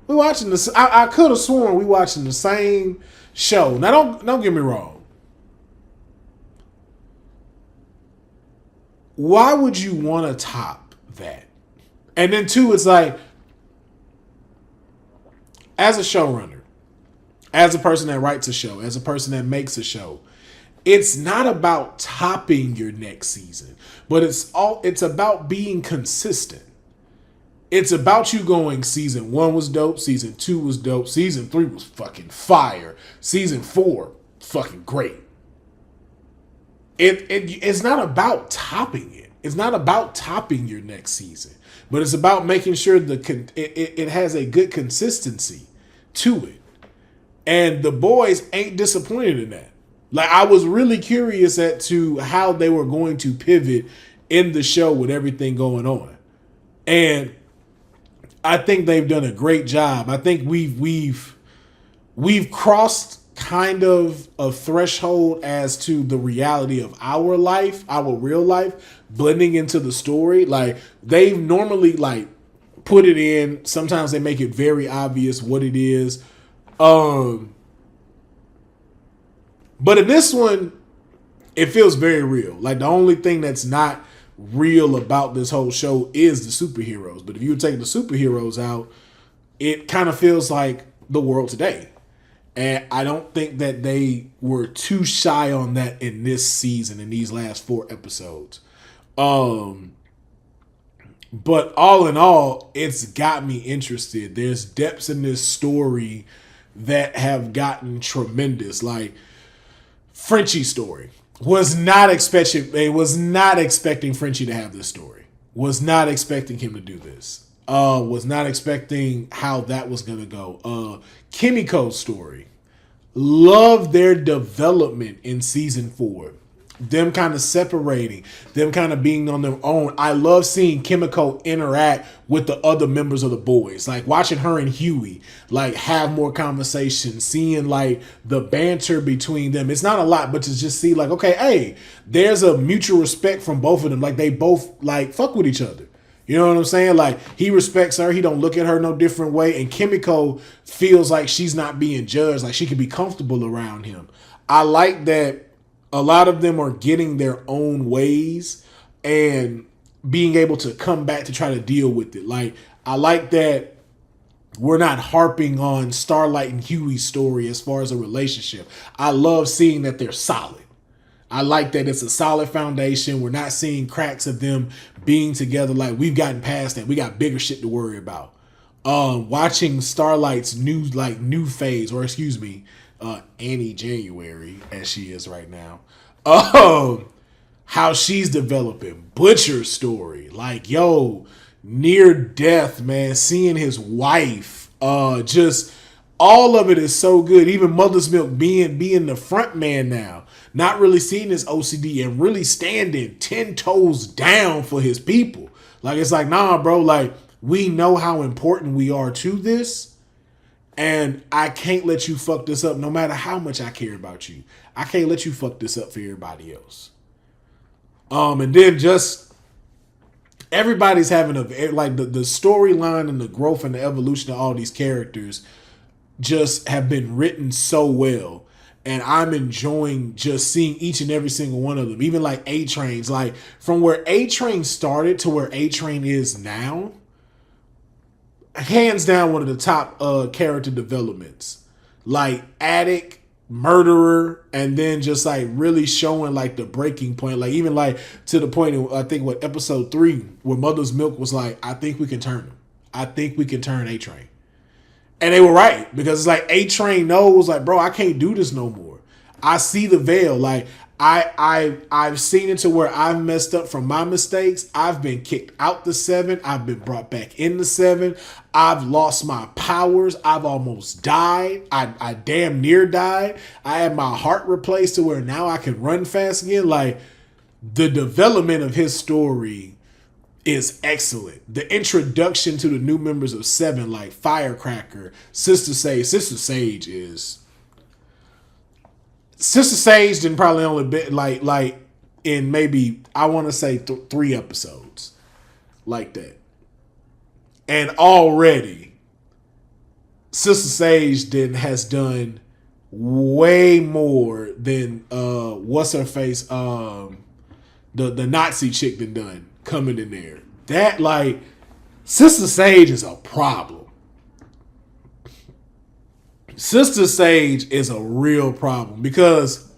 We watching this. I could have sworn we watching the same show. Now, don't get me wrong. Why would you want to top that? And then 2, it's like, as a showrunner, as a person that writes a show, as a person that makes a show, it's not about topping your next season, but it's about being consistent. It's about you going, season 1 was dope, season 2 was dope, season 3 was fucking fire, season 4 fucking great. It's not about topping it. It's not about topping your next season, but it's about making sure it has a good consistency to it. And The Boys ain't disappointed in that. Like, I was really curious as to how they were going to pivot in the show with everything going on. And I think they've done a great job. I think we've crossed kind of a threshold as to the reality of our life, our real life, blending into the story. Like, they've normally like put it in. Sometimes they make it very obvious what it is. But in this one, it feels very real. Like, the only thing that's not real about this whole show is the superheroes. But if you take the superheroes out, it kind of feels like the world today. And I don't think that they were too shy on that in this season, in these last 4 episodes. But all in all, it's got me interested. There's depths in this story that have gotten tremendous. Like Frenchie's story was not expecting. They was not expecting Frenchie to have this story. Was not expecting him to do this. Was not expecting how that was gonna go. Kimiko's story. Love their development in season 4. Them kind of separating, them kind of being on their own. I love seeing Kimiko interact with the other members of the boys, like watching her and Huey like have more conversation, seeing like the banter between them. It's not a lot, but to just see like, okay, hey, there's a mutual respect from both of them. Like they both like fuck with each other. You know what I'm saying? Like he respects her. He don't look at her no different way. And Kimiko feels like she's not being judged. Like she can be comfortable around him. I like that. A lot of them are getting their own ways and being able to come back to try to deal with it. Like, I like that we're not harping on Starlight and Huey's story as far as a relationship. I love seeing that they're solid. I like that it's a solid foundation. We're not seeing cracks of them being together. Like, we've gotten past that. We got bigger shit to worry about. Watching Starlight's new phase, or excuse me, Annie January, as she is right now. How she's developing. Butcher's story. Like, yo, near death, man. Seeing his wife. Just all of it is so good. Even Mother's Milk being the front man now. Not really seeing his OCD and really standing 10 toes down for his people. Like, it's like, nah, bro, like, we know how important we are to this. And I can't let you fuck this up no matter how much I care about you. I can't let you fuck this up for everybody else. And then just everybody's having like the storyline and the growth and the evolution of all these characters just have been written so well. And I'm enjoying just seeing each and every single one of them. Even like A-Train's, like from where A-Train started to where A-Train is now. Hands down, one of the top character developments. Like addict, murderer, and then just like really showing like the breaking point. Like even like to the point of, I think what episode 3 where Mother's Milk was like, I think we can turn him. I think we can turn A-Train. And they were right, because it's like A-Train knows like, bro, I can't do this no more. I see the veil. Like I've seen it to where I've messed up from my mistakes. I've been kicked out the 7. I've been brought back in the 7. I've lost my powers. I've almost died. I damn near died. I had my heart replaced to where now I can run fast again. Like the development of his story is excellent. The introduction to the new members of 7, like Firecracker, Sister Sage. Sister Sage didn't probably only be like in maybe I want to say 3 episodes like that, and already Sister Sage has done way more than what's her face the Nazi chick done coming in there. That like Sister Sage is a problem. Sister Sage is a real problem because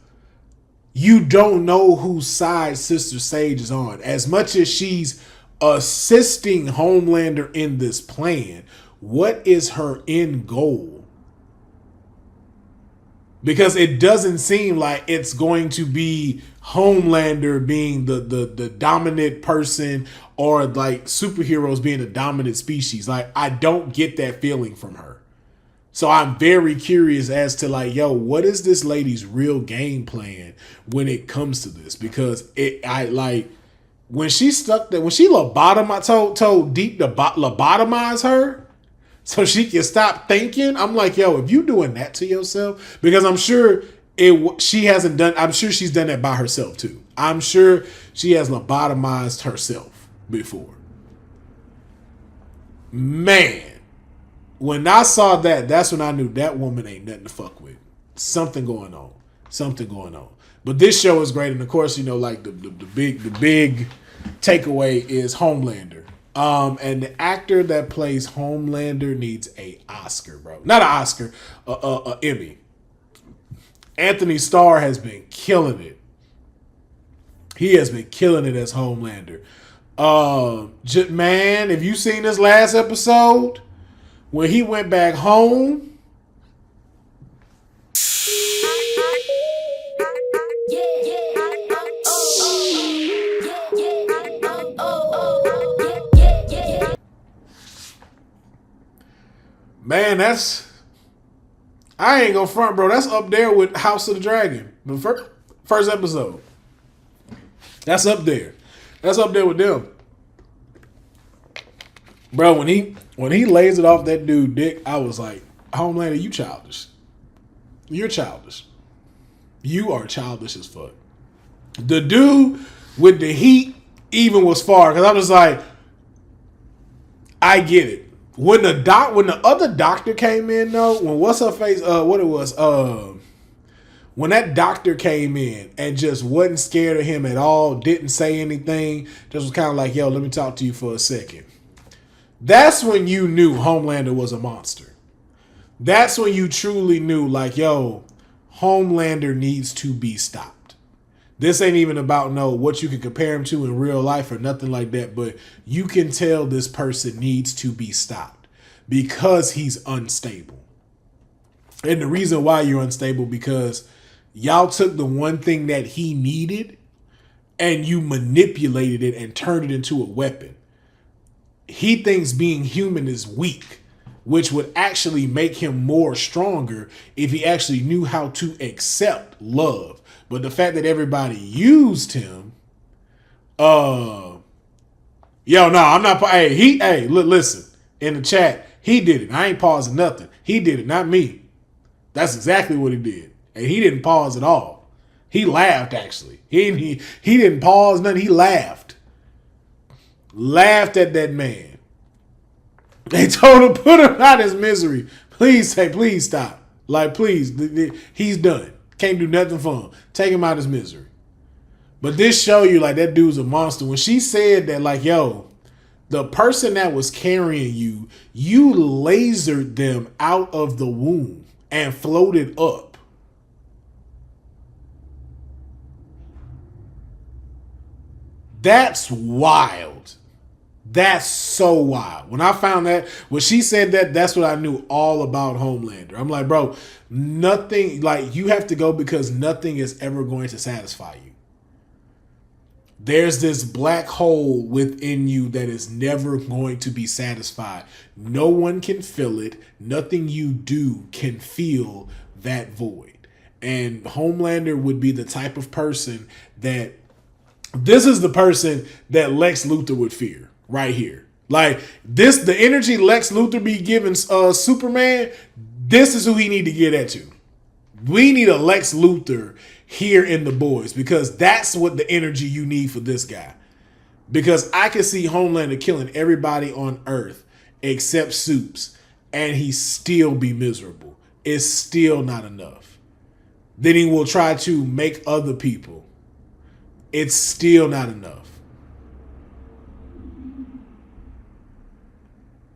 you don't know whose side Sister Sage is on. As much as she's assisting Homelander in this plan, what is her end goal? Because it doesn't seem like it's going to be Homelander being the dominant person or like superheroes being the dominant species. Like, I don't get that feeling from her. So I'm very curious as to like, yo, what is this lady's real game plan when it comes to this? Because when she told Deep to lobotomize her so she can stop thinking. I'm like, yo, if you doing that to yourself, because I'm sure she's done that by herself too. I'm sure she has lobotomized herself before. Man. When I saw that, that's when I knew that woman ain't nothing to fuck with. Something going on. something going on. But this show is great, and of course, you know, like the big takeaway is Homelander. And the actor that plays Homelander needs a Oscar, bro. Not an Oscar, a Emmy. Anthony Starr has been killing it. He has been killing it as Homelander. Man, have you seen this last episode when he went back home? Man, I ain't gonna front, bro. That's up there with House of the Dragon. The first episode. That's up there. That's up there with them. Bro, when he lays it off that dude dick, I was like, Homelander, you childish. You're childish. You are childish as fuck. The dude with the heat even was far, because I was like, I get it. When the other doctor came in though, when what's her face, when that doctor came in and just wasn't scared of him at all, didn't say anything, just was kind of like, yo, let me talk to you for a second. That's when you knew Homelander was a monster. That's when you truly knew, like, yo, Homelander needs to be stopped. This ain't even about what you can compare him to in real life or nothing like that, but you can tell this person needs to be stopped because he's unstable. And the reason why you're unstable, because y'all took the one thing that he needed and you manipulated it and turned it into a weapon. He thinks being human is weak, which would actually make him more stronger if he actually knew how to accept love. But the fact that everybody used him, I'm not. Listen, in the chat, he did it. I ain't pausing nothing. He did it, not me. That's exactly what he did. And he didn't pause at all. He laughed, actually. He didn't pause nothing. He laughed. Laughed at that man. They told him, put him out of his misery. Please stop. Like, please. He's done. Can't do nothing for him. Take him out of his misery. But this show you, like, that dude's a monster. When she said that, like, yo, the person that was carrying you, you lasered them out of the womb and floated up. That's wild. That's so wild. When I found that, when she said that, that's what I knew all about Homelander. I'm like, bro, nothing, like, you have to go because nothing is ever going to satisfy you. There's this black hole within you that is never going to be satisfied. No one can fill it. Nothing you do can fill that void. And Homelander would be the type of person that, this is the person that Lex Luthor would fear right here. Like this, the energy Lex Luthor be giving Superman, this is who he need to get at to. We need a Lex Luthor here in the boys because that's what the energy you need for this guy. Because I can see Homelander killing everybody on Earth except Supes and he still be miserable. It's still not enough. Then he will try to make other people. It's still not enough.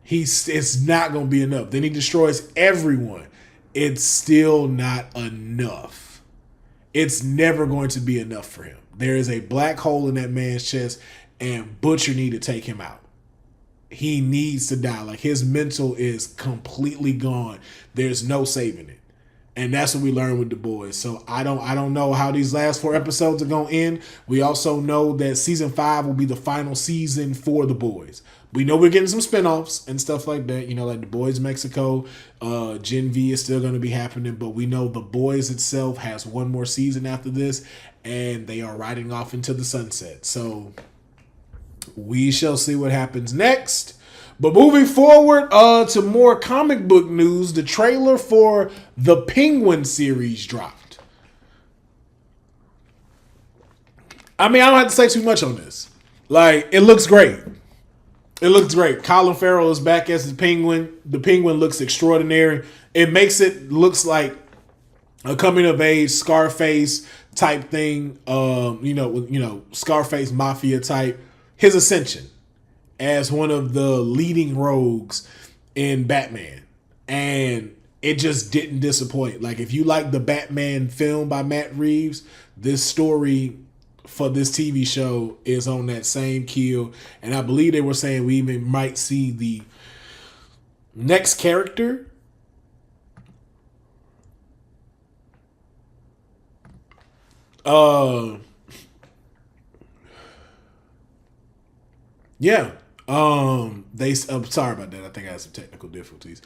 It's not going to be enough. Then he destroys everyone. It's still not enough. It's never going to be enough for him. There is a black hole in that man's chest and Butcher need to take him out. He needs to die. Like his mental is completely gone. There's no saving it. And that's what we learned with the boys. So I don't know how these last 4 episodes are going to end. We also know that season 5 will be the final season for the boys. We know we're getting some spinoffs and stuff like that. You know, like the Boys Mexico, Gen V is still going to be happening. But we know the boys itself has one more season after this. And they are riding off into the sunset. So we shall see what happens next. But moving forward to more comic book news, the trailer for the Penguin series dropped. I mean, I don't have to say too much on this. Like, it looks great. It looks great. Will Pharaoh is back as the Penguin. The Penguin looks extraordinary. It makes it looks like a coming of age Scarface type thing. Scarface mafia type. His ascension as one of the leading rogues in Batman, and it just didn't disappoint. Like, if you like the Batman film by Matt Reeves, this story for this TV show is on that same keel. And I believe they were saying we even might see the next character yeah. Sorry about that. I think I had some technical difficulties.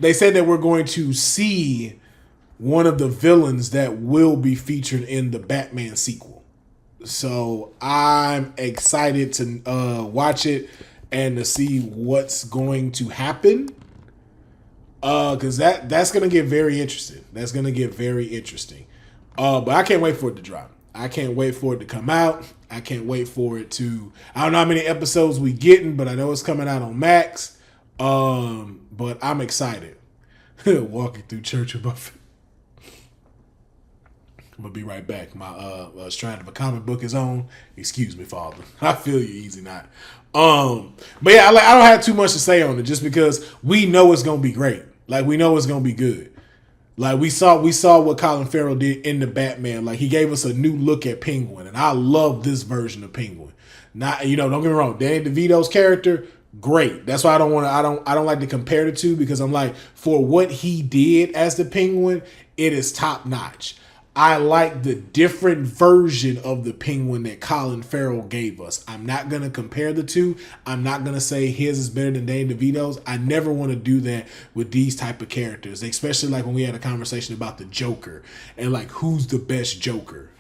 They said that we're going to see one of the villains that will be featured in the Batman sequel. So I'm excited to watch it and to see what's going to happen. Because that's going to get very interesting. That's going to get very interesting. But I can't wait for it to drop. I can't wait for it to come out. I can't wait for it to... I don't know how many episodes we getting, but I know it's coming out on Max. But I'm excited. Walking through church with my... I'm going to be right back. My strand of a comic book is on. Excuse me, Father. I feel you, easy not. But yeah, I don't have too much to say on it just because we know it's going to be great. Like, we know it's going to be good. Like, we saw what Colin Farrell did in the Batman. Like, he gave us a new look at Penguin, and I love this version of Penguin. Not, don't get me wrong, Danny DeVito's character, great. That's why I don't like to compare the two, because I'm like, for what he did as the Penguin, it is top notch. I like the different version of the Penguin that Colin Farrell gave us. I'm not going to compare the two. I'm not going to say his is better than Danny DeVito's. I never want to do that with these type of characters, especially like when we had a conversation about the Joker and like who's the best Joker.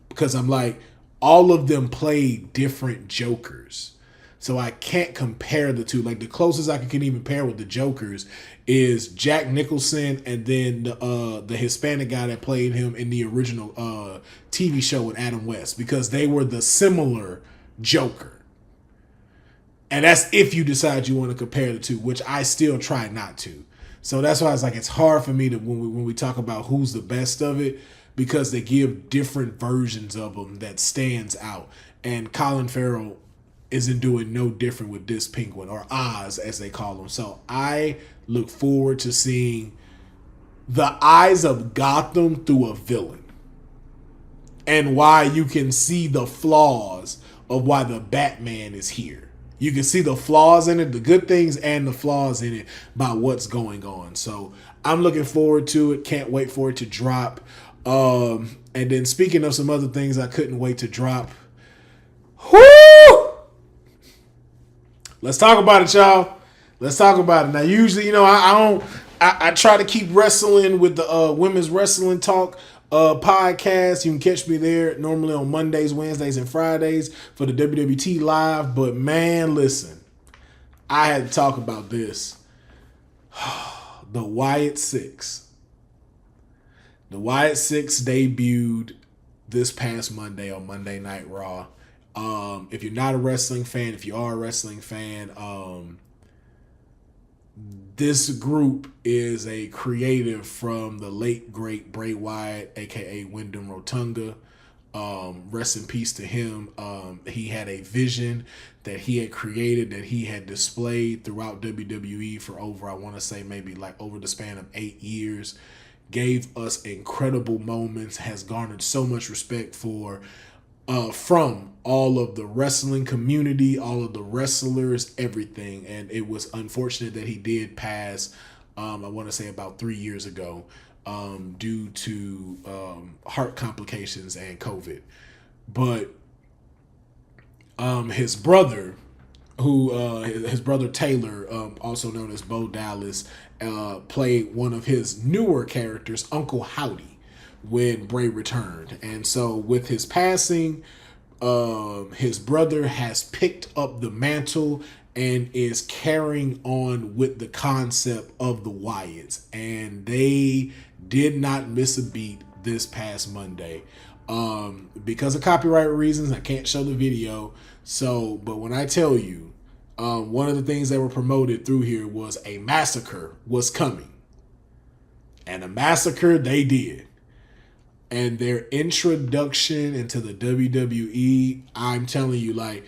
Because I'm like, all of them play different Jokers. So I can't compare the two. Like, the closest I can even pair with the Jokers is Jack Nicholson and then the Hispanic guy that played him in the original TV show with Adam West, because they were the similar Joker. And that's if you decide you want to compare the two, which I still try not to. So that's why it's like, it's hard for me to when we talk about who's the best of it, because they give different versions of them that stands out. And Colin Farrell isn't doing no different with this Penguin, or Oz as they call him. So I look forward to seeing the eyes of Gotham through a villain, and why you can see the flaws of why the Batman is here. You can see the flaws in it, the good things and the flaws in it, by what's going on. So I'm looking forward to it. Can't wait for it to drop. And then, speaking of some other things I couldn't wait to drop, whoo! Let's talk about it, y'all. Let's talk about it. Now, usually, I try to keep wrestling with the Women's Wrestling Talk podcast. You can catch me there normally on Mondays, Wednesdays, and Fridays for the WWT Live. But man, listen, I had to talk about this. The Wyatt Six. The Wyatt Six debuted this past Monday on Monday Night Raw. If you're not a wrestling fan, if you are a wrestling fan, this group is a creative from the late great Bray Wyatt, aka Wyndham Rotunda. Rest in peace to him. He had a vision that he had created, that he had displayed throughout WWE for over, I want to say maybe like over the span of 8 years. Gave us incredible moments, has garnered so much respect from all of the wrestling community, all of the wrestlers, everything. And it was unfortunate that he did pass, I want to say about 3 years ago, due to heart complications and COVID. But his brother, his brother Taylor, also known as Bo Dallas, played one of his newer characters, Uncle Howdy, when Bray returned. And so with his passing, his brother has picked up the mantle and is carrying on with the concept of the Wyatts. And they did not miss a beat this past Monday. Because of copyright reasons, I can't show the video. So, but when I tell you, one of the things that were promoted through here was a massacre was coming. And a massacre they did. And their introduction into the WWE, I'm telling you, like,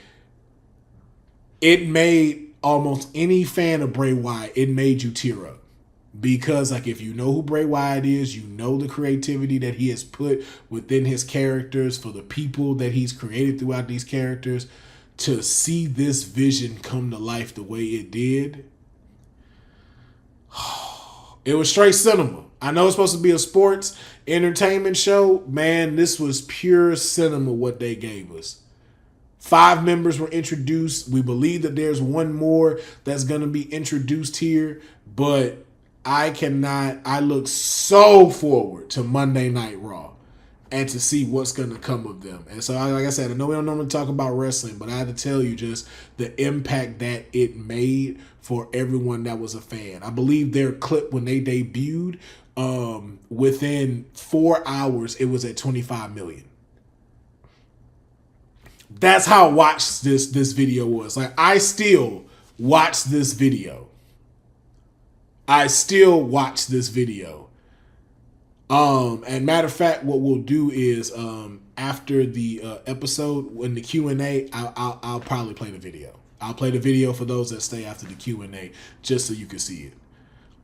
it made almost any fan of Bray Wyatt, it made you tear up. Because, like, if you know who Bray Wyatt is, you know the creativity that he has put within his characters for the people that he's created throughout these characters. To see this vision come to life the way it did, it was straight cinema. I know it's supposed to be a sports entertainment show. Man, this was pure cinema what they gave us. 5 members were introduced. We believe that there's one more that's going to be introduced here. But I look so forward to Monday Night Raw and to see what's going to come of them. And so, like I said, I know we don't normally talk about wrestling, but I had to tell you just the impact that it made for everyone that was a fan. I believe their clip when they debuted, within 4 hours, it was at 25 million. That's how watched this video was. Like, I still watch this video. And matter of fact, what we'll do is after the episode, when the Q&A, I'll probably play the video. I'll play the video for those that stay after the Q&A, just so you can see it.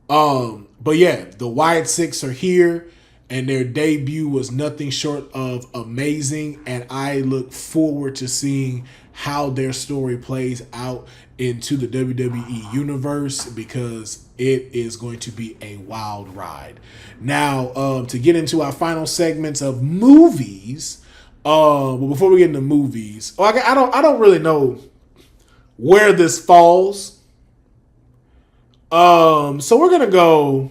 But yeah, the Wyatt Six are here, and their debut was nothing short of amazing. And I look forward to seeing how their story plays out into the WWE universe, because it is going to be a wild ride. Now, to get into our final segments of movies, but before we get into movies, I don't really know where this falls. So we're gonna go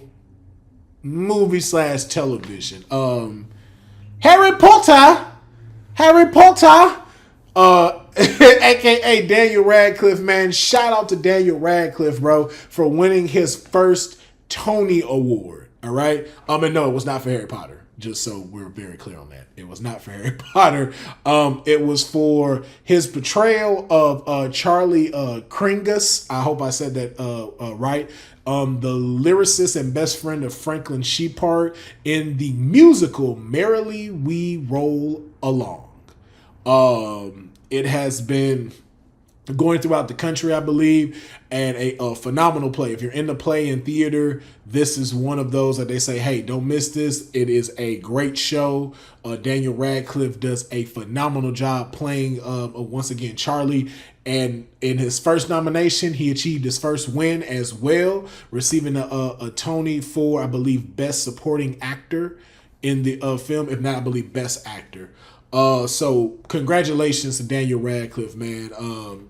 movie / television. Harry Potter, aka Daniel Radcliffe, man. Shout out to Daniel Radcliffe, bro, for winning his first Tony Award. All right. And no, it was not for Harry Potter. Just so we're very clear on that. It was not for Harry Potter. It was for his portrayal of Charlie Kringus. I hope I said that right. The lyricist and best friend of Franklin Shepherd in the musical Merrily We Roll Along. It has been going throughout the country, I believe, and a phenomenal play. If you're in the play in theater, this is one of those that they say, hey, don't miss this. It is a great show. Daniel Radcliffe does a phenomenal job playing, once again, Charlie. And in his first nomination, he achieved his first win as well, receiving a Tony for, I believe, Best Supporting Actor in the film, if not, I believe, Best Actor. So congratulations to Daniel Radcliffe, man.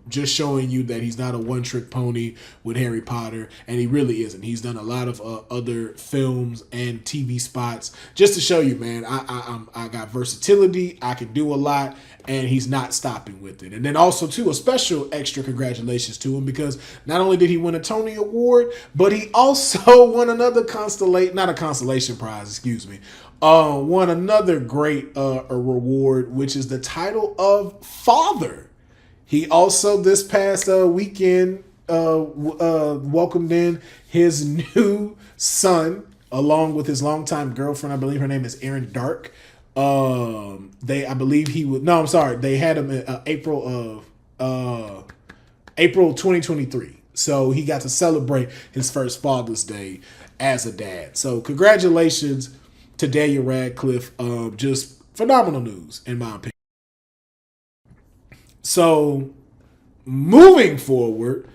Just showing you that he's not a one-trick pony with Harry Potter, and he really isn't. He's done a lot of other films and TV spots just to show you, man, I got versatility. I can do a lot, and he's not stopping with it. And then also, too, a special extra congratulations to him, because not only did he win a Tony Award, but he also won another consolation prize, won another great reward, which is the title of Father. He also this past weekend welcomed in his new son along with his longtime girlfriend. I believe her name is Erin Dark. They had him in April 2023. So he got to celebrate his first Father's Day as a dad. So congratulations to Daniel Radcliffe. Just phenomenal news, in my opinion. So, moving forward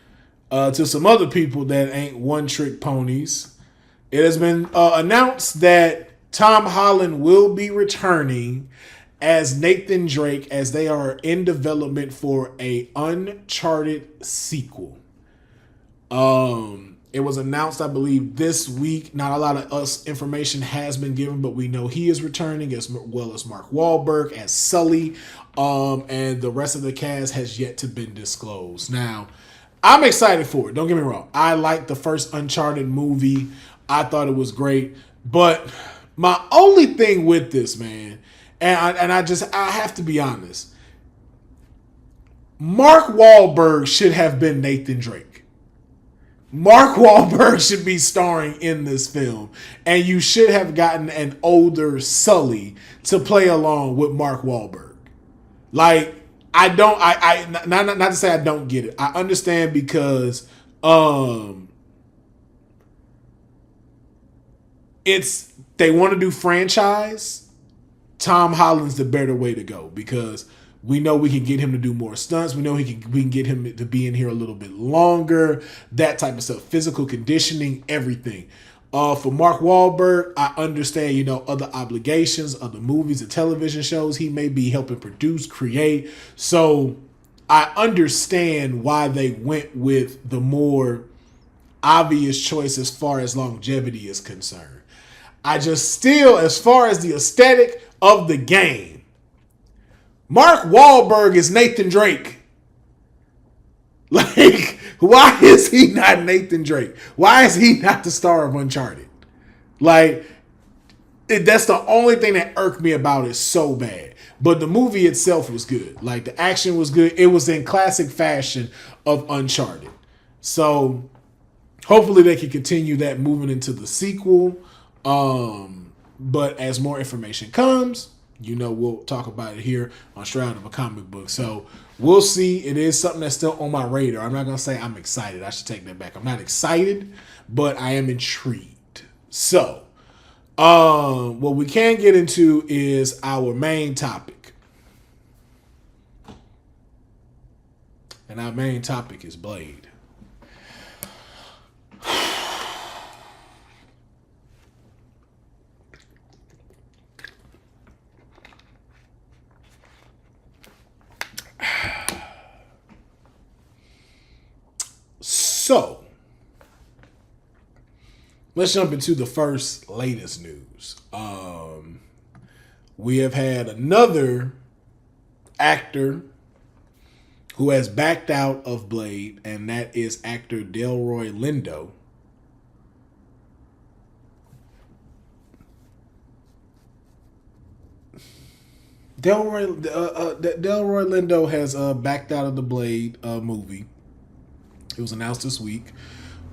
to some other people that ain't one-trick ponies, it has been announced that Tom Holland will be returning as Nathan Drake, as they are in development for a Uncharted sequel. It was announced, I believe, this week. Not a lot of information has been given, but we know he is returning, as well as Mark Wahlberg as Sully, and the rest of the cast has yet to been disclosed. Now, I'm excited for it. Don't get me wrong. I liked the first Uncharted movie. I thought it was great. But my only thing with this, man, and I have to be honest, Mark Wahlberg should have been Nathan Drake. Mark Wahlberg should be starring in this film, and you should have gotten an older Sully to play along with Mark Wahlberg. Like, I don't, not to say I don't get it. I understand because, they want to do franchise. Tom Holland's the better way to go because we know we can get him to do more stunts. We know we can get him to be in here a little bit longer. That type of stuff, physical conditioning, everything. For Mark Wahlberg, I understand, other obligations, other movies and television shows he may be helping produce, create. So I understand why they went with the more obvious choice as far as longevity is concerned. I just still, as far as the aesthetic of the game, Mark Wahlberg is Nathan Drake. Like, why is he not Nathan Drake? Why is he not the star of Uncharted? Like, that's the only thing that irked me about it so bad. But the movie itself was good. Like, the action was good. It was in classic fashion of Uncharted. So, hopefully they can continue that moving into the sequel. But as more information comes, we'll talk about it here on Straight Out of a Comic Book. So we'll see. It is something that's still on my radar. I'm not going to say I'm excited. I should take that back. I'm not excited, but I am intrigued. So, what we can get into is our main topic. And our main topic is Blade. So, let's jump into the first latest news. We have had another actor who has backed out of Blade, and that is actor Delroy Lindo. Delroy Lindo has backed out of the Blade movie. It was announced this week.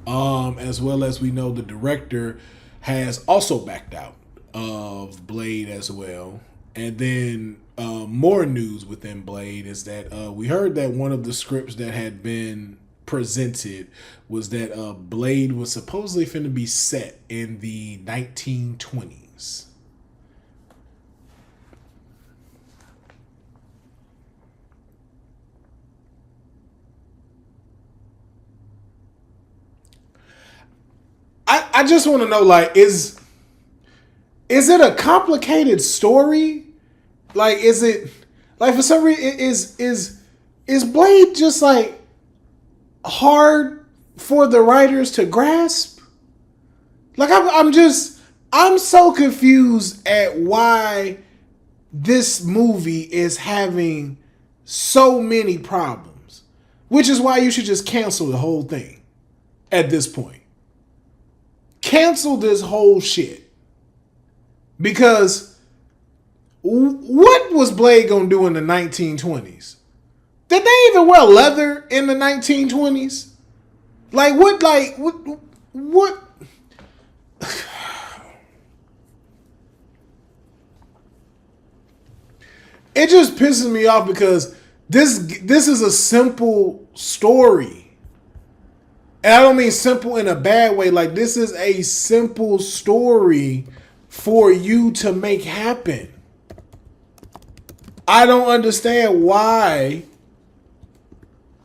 As well as we know the director has also backed out of Blade as well. And then more news within Blade is that we heard that one of the scripts that had been presented was that Blade was supposedly finna be set in the 1920s. I just want to know, like, is it a complicated story? Like, is it like for some reason is Blade just like hard for the writers to grasp? Like, I'm so confused at why this movie is having so many problems, which is why you should just cancel the whole thing at this point. Cancel this whole shit. Because what was Blade gonna do in the 1920s? Did they even wear leather in the 1920s? What? It just pisses me off because this is a simple story. And I don't mean simple in a bad way. Like, this is a simple story for you to make happen. I don't understand why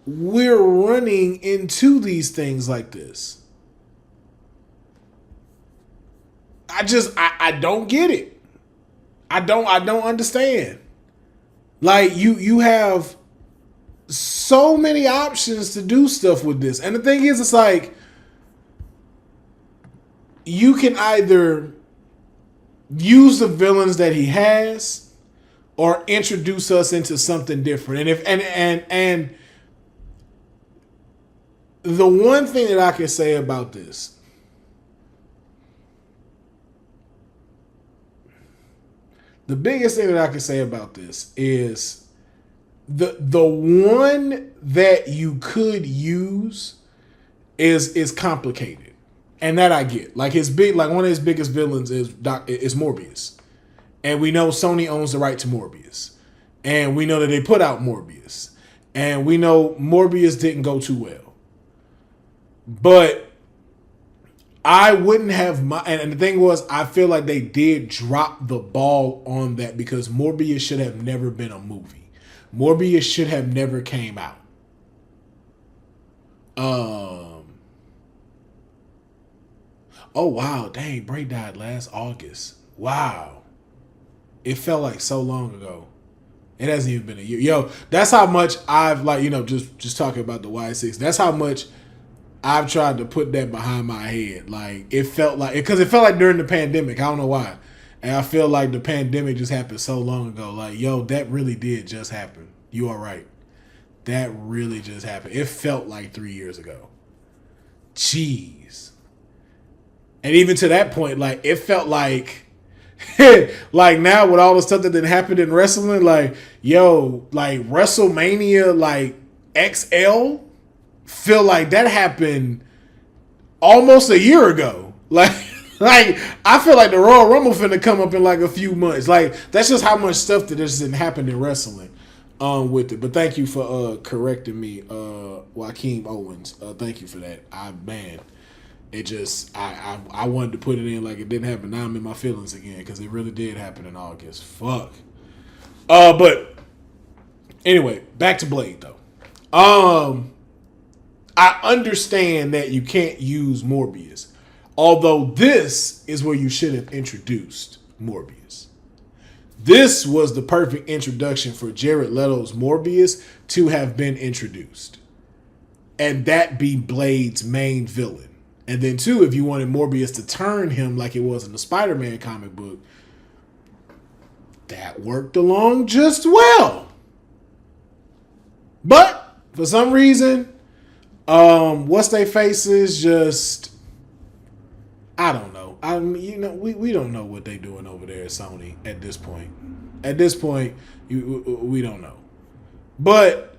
we're running into these things like this. I don't get it. I don't understand. Like, you have so many options to do stuff with this. And the thing is, it's like, you can either use the villains that he has or introduce us into something different. And the one thing that I can say about this, the biggest thing that I can say about this is the one that you could use is complicated, and that I get. Like one of his biggest villains is Morbius, and we know Sony owns the right to Morbius, and we know that they put out Morbius, and we know Morbius didn't go too well, but I wouldn't have and the thing was, I feel like they did drop the ball on that because Morbius should have never been a movie. Morbius should have never came out. Oh wow, dang, Bray died last August. Wow. It felt like so long ago. It hasn't even been a year. Yo, that's how much I've just talking about the Y6. That's how much I've tried to put that behind my head. Like, it felt like during the pandemic. I don't know why. And I feel like the pandemic just happened so long ago. Like, yo, that really did just happen. You are right. That really just happened. It felt like 3 years ago. Jeez. And even to that point, like, it felt like, like now with all the stuff that happened in wrestling, like, yo, like WrestleMania, like XL, feel like that happened almost a year ago. Like I feel like the Royal Rumble finna come up in like a few months. Like, that's just how much stuff that just didn't happen in wrestling with it. But thank you for correcting me, Joaquin Owens. Thank you for that. I wanted to put it in like it didn't happen. Now I'm in my feelings again because it really did happen in August. Fuck. But anyway, back to Blade though. I understand that you can't use Morbius. Although this is where you should have introduced Morbius. This was the perfect introduction for Jared Leto's Morbius to have been introduced. And that be Blade's main villain. And then too, if you wanted Morbius to turn him like it was in the Spider-Man comic book, that worked along just well. But for some reason, what's they faces just, I don't know. We don't know what they doing over there at Sony at this point. At this point, we don't know. But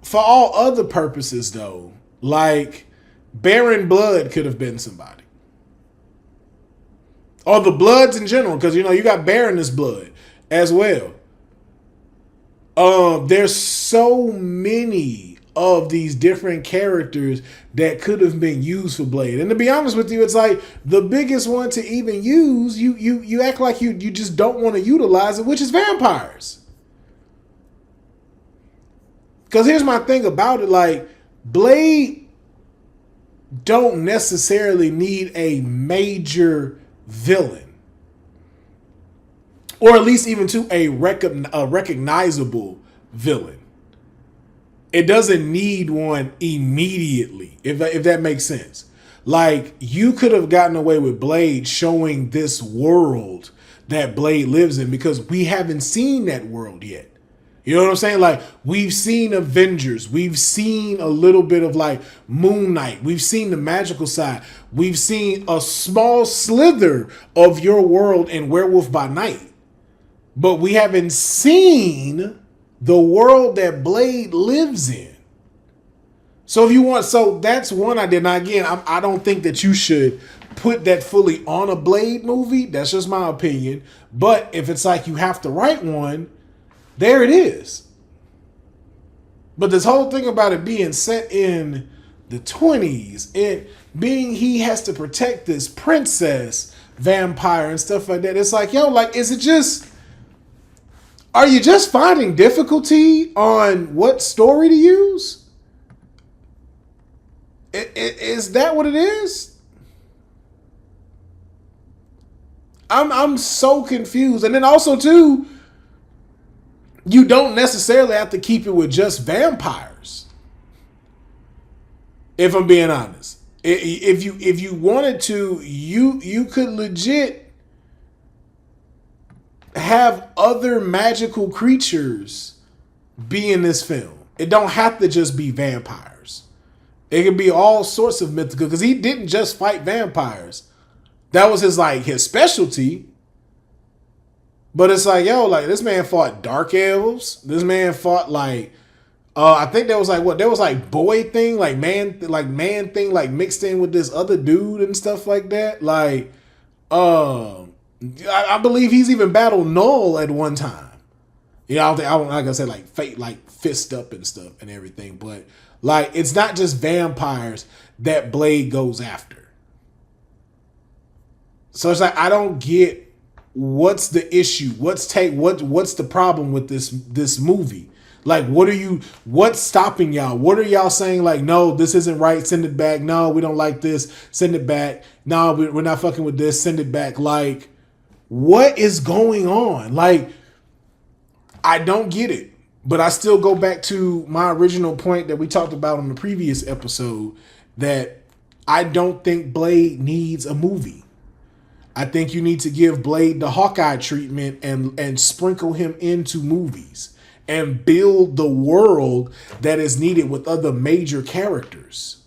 for all other purposes though, like Baron Blood could have been somebody. Or the Bloods in general, because you got Baroness Blood as well. There's so many of these different characters that could have been used for Blade. And to be honest with you, it's like the biggest one to even use, you act like you just don't want to utilize it, which is vampires. Because here's my thing about it, like Blade don't necessarily need a major villain. Or at least even to a recognizable villain. It doesn't need one immediately, if that makes sense. Like, you could have gotten away with Blade showing this world that Blade lives in because we haven't seen that world yet. You know what I'm saying? Like, we've seen Avengers. We've seen a little bit of like Moon Knight. We've seen the magical side. We've seen a small slither of your world in Werewolf by Night. But we haven't seen the world that Blade lives in. So that's one idea. Now again, I don't think that you should put that fully on a Blade movie. That's just my opinion. But if it's like you have to write one, there it is. But this whole thing about it being set in the 20s, it being he has to protect this princess vampire and stuff like that. It's like, yo, like, are you just finding difficulty on what story to use? Is that what it is? I'm so confused. And then also too, you don't necessarily have to keep it with just vampires. If I'm being honest, if you wanted to, you could legit have other magical creatures be in this film. It don't have to just be vampires. It can be all sorts of mythical, because he didn't just fight vampires. That was his specialty. But it's like, yo, like, this man fought dark elves. This man fought like I think there was like what? There was like boy thing, like man thing, like mixed in with this other dude and stuff like that. Like, I believe he's even battled Null at one time. I don't like I said, like fate, like fist up and stuff and everything. But like, it's not just vampires that Blade goes after. So it's like, I don't get what's the issue. What's the problem with this movie? Like, what's stopping y'all? What are y'all saying? Like, no, this isn't right. Send it back. No, we don't like this. Send it back. No, we're not fucking with this. Send it back. Like, what is going on? Like, I don't get it. But I still go back to my original point that we talked about on the previous episode, that I don't think Blade needs a movie. I think you need to give Blade the Hawkeye treatment and sprinkle him into movies and build the world that is needed with other major characters.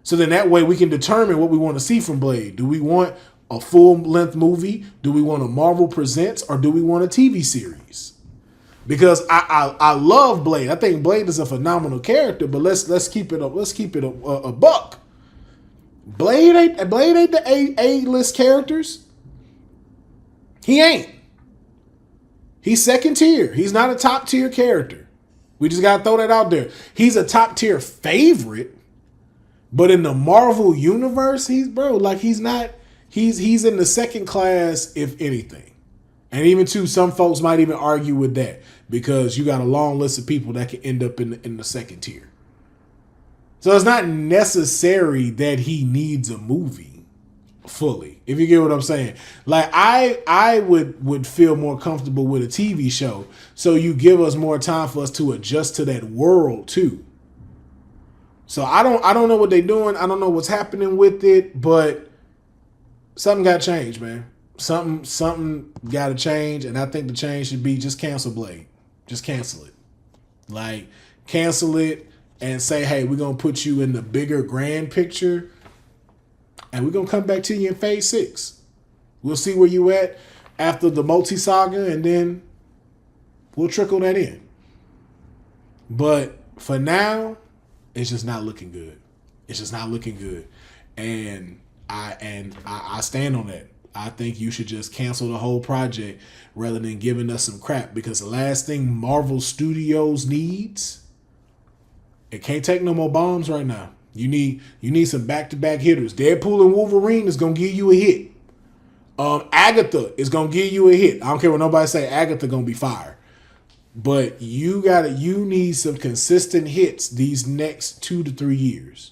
So then that way we can determine what we want to see from Blade. Do we want a full-length movie? Do we want a Marvel Presents? Or do we want a TV series? Because I love Blade. I think Blade is a phenomenal character, but let's keep it a buck. Blade ain't the A-list characters. He ain't. He's second tier. He's not a top tier character. We just gotta throw that out there. He's a top tier favorite, but in the Marvel universe, he's not. He's in the second class, if anything. And even too, some folks might even argue with that, because you got a long list of people that can end up in the second tier. So it's not necessary that he needs a movie fully, if you get what I'm saying. Like, I would feel more comfortable with a TV show, so you give us more time for us to adjust to that world too. So I don't know what they're doing. I don't know what's happening with it, but something got to change, man. Something got to change, and I think the change should be just cancel Blade. Just cancel it. Like, cancel it and say, hey, we're going to put you in the bigger grand picture, and we're going to come back to you in phase 6. We'll see where you at after the multi-saga, and then we'll trickle that in. But for now, it's just not looking good. It's just not looking good. And I stand on that. I think you should just cancel the whole project rather than giving us some crap, because the last thing Marvel Studios needs, it can't take no more bombs right now. You need some back-to-back hitters. Deadpool and Wolverine is gonna give you a hit. Agatha is gonna give you a hit. I don't care what nobody say. Agatha gonna be fire. But you need some consistent hits these next 2 to 3 years.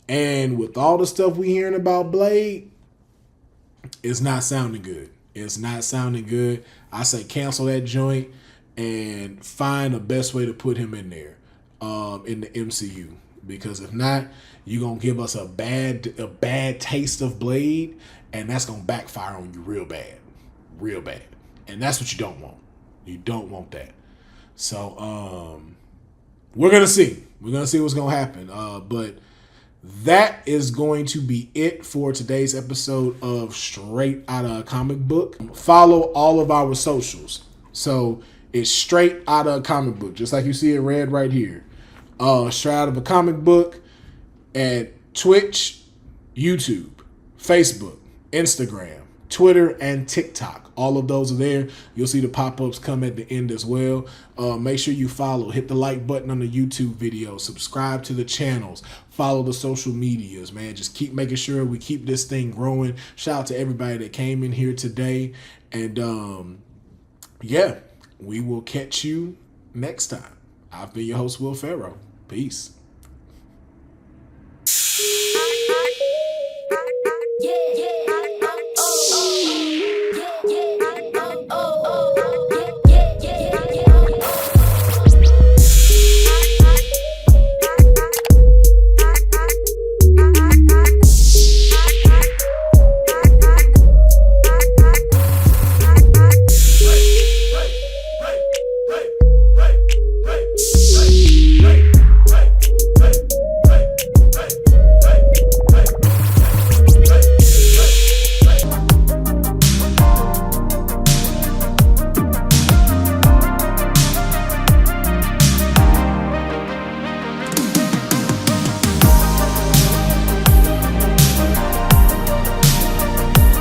And with all the stuff we hearing about Blade, it's not sounding good. It's not sounding good. I say cancel that joint and find the best way to put him in there, in the MCU. Because if not, you're gonna give us a bad taste of Blade, and that's gonna backfire on you real bad. And that's what you don't want. You don't want that. So we're gonna see. We're gonna see what's gonna happen. But that is going to be it for today's episode of Straight Outta a Comic Book. Follow all of our socials. So it's Straight Outta a Comic Book, just like you see it red right here. Straight Outta a Comic Book at Twitch, YouTube, Facebook, Instagram, Twitter, and TikTok. All of those are there. You'll see the pop-ups come at the end as well. Make sure you follow. Hit the like button on the YouTube video. Subscribe to the channels. Follow the social medias, man. Just keep making sure we keep this thing growing. Shout out to everybody that came in here today. And yeah, we will catch you next time. I've been your host, Will Pharaoh. Peace. Yeah.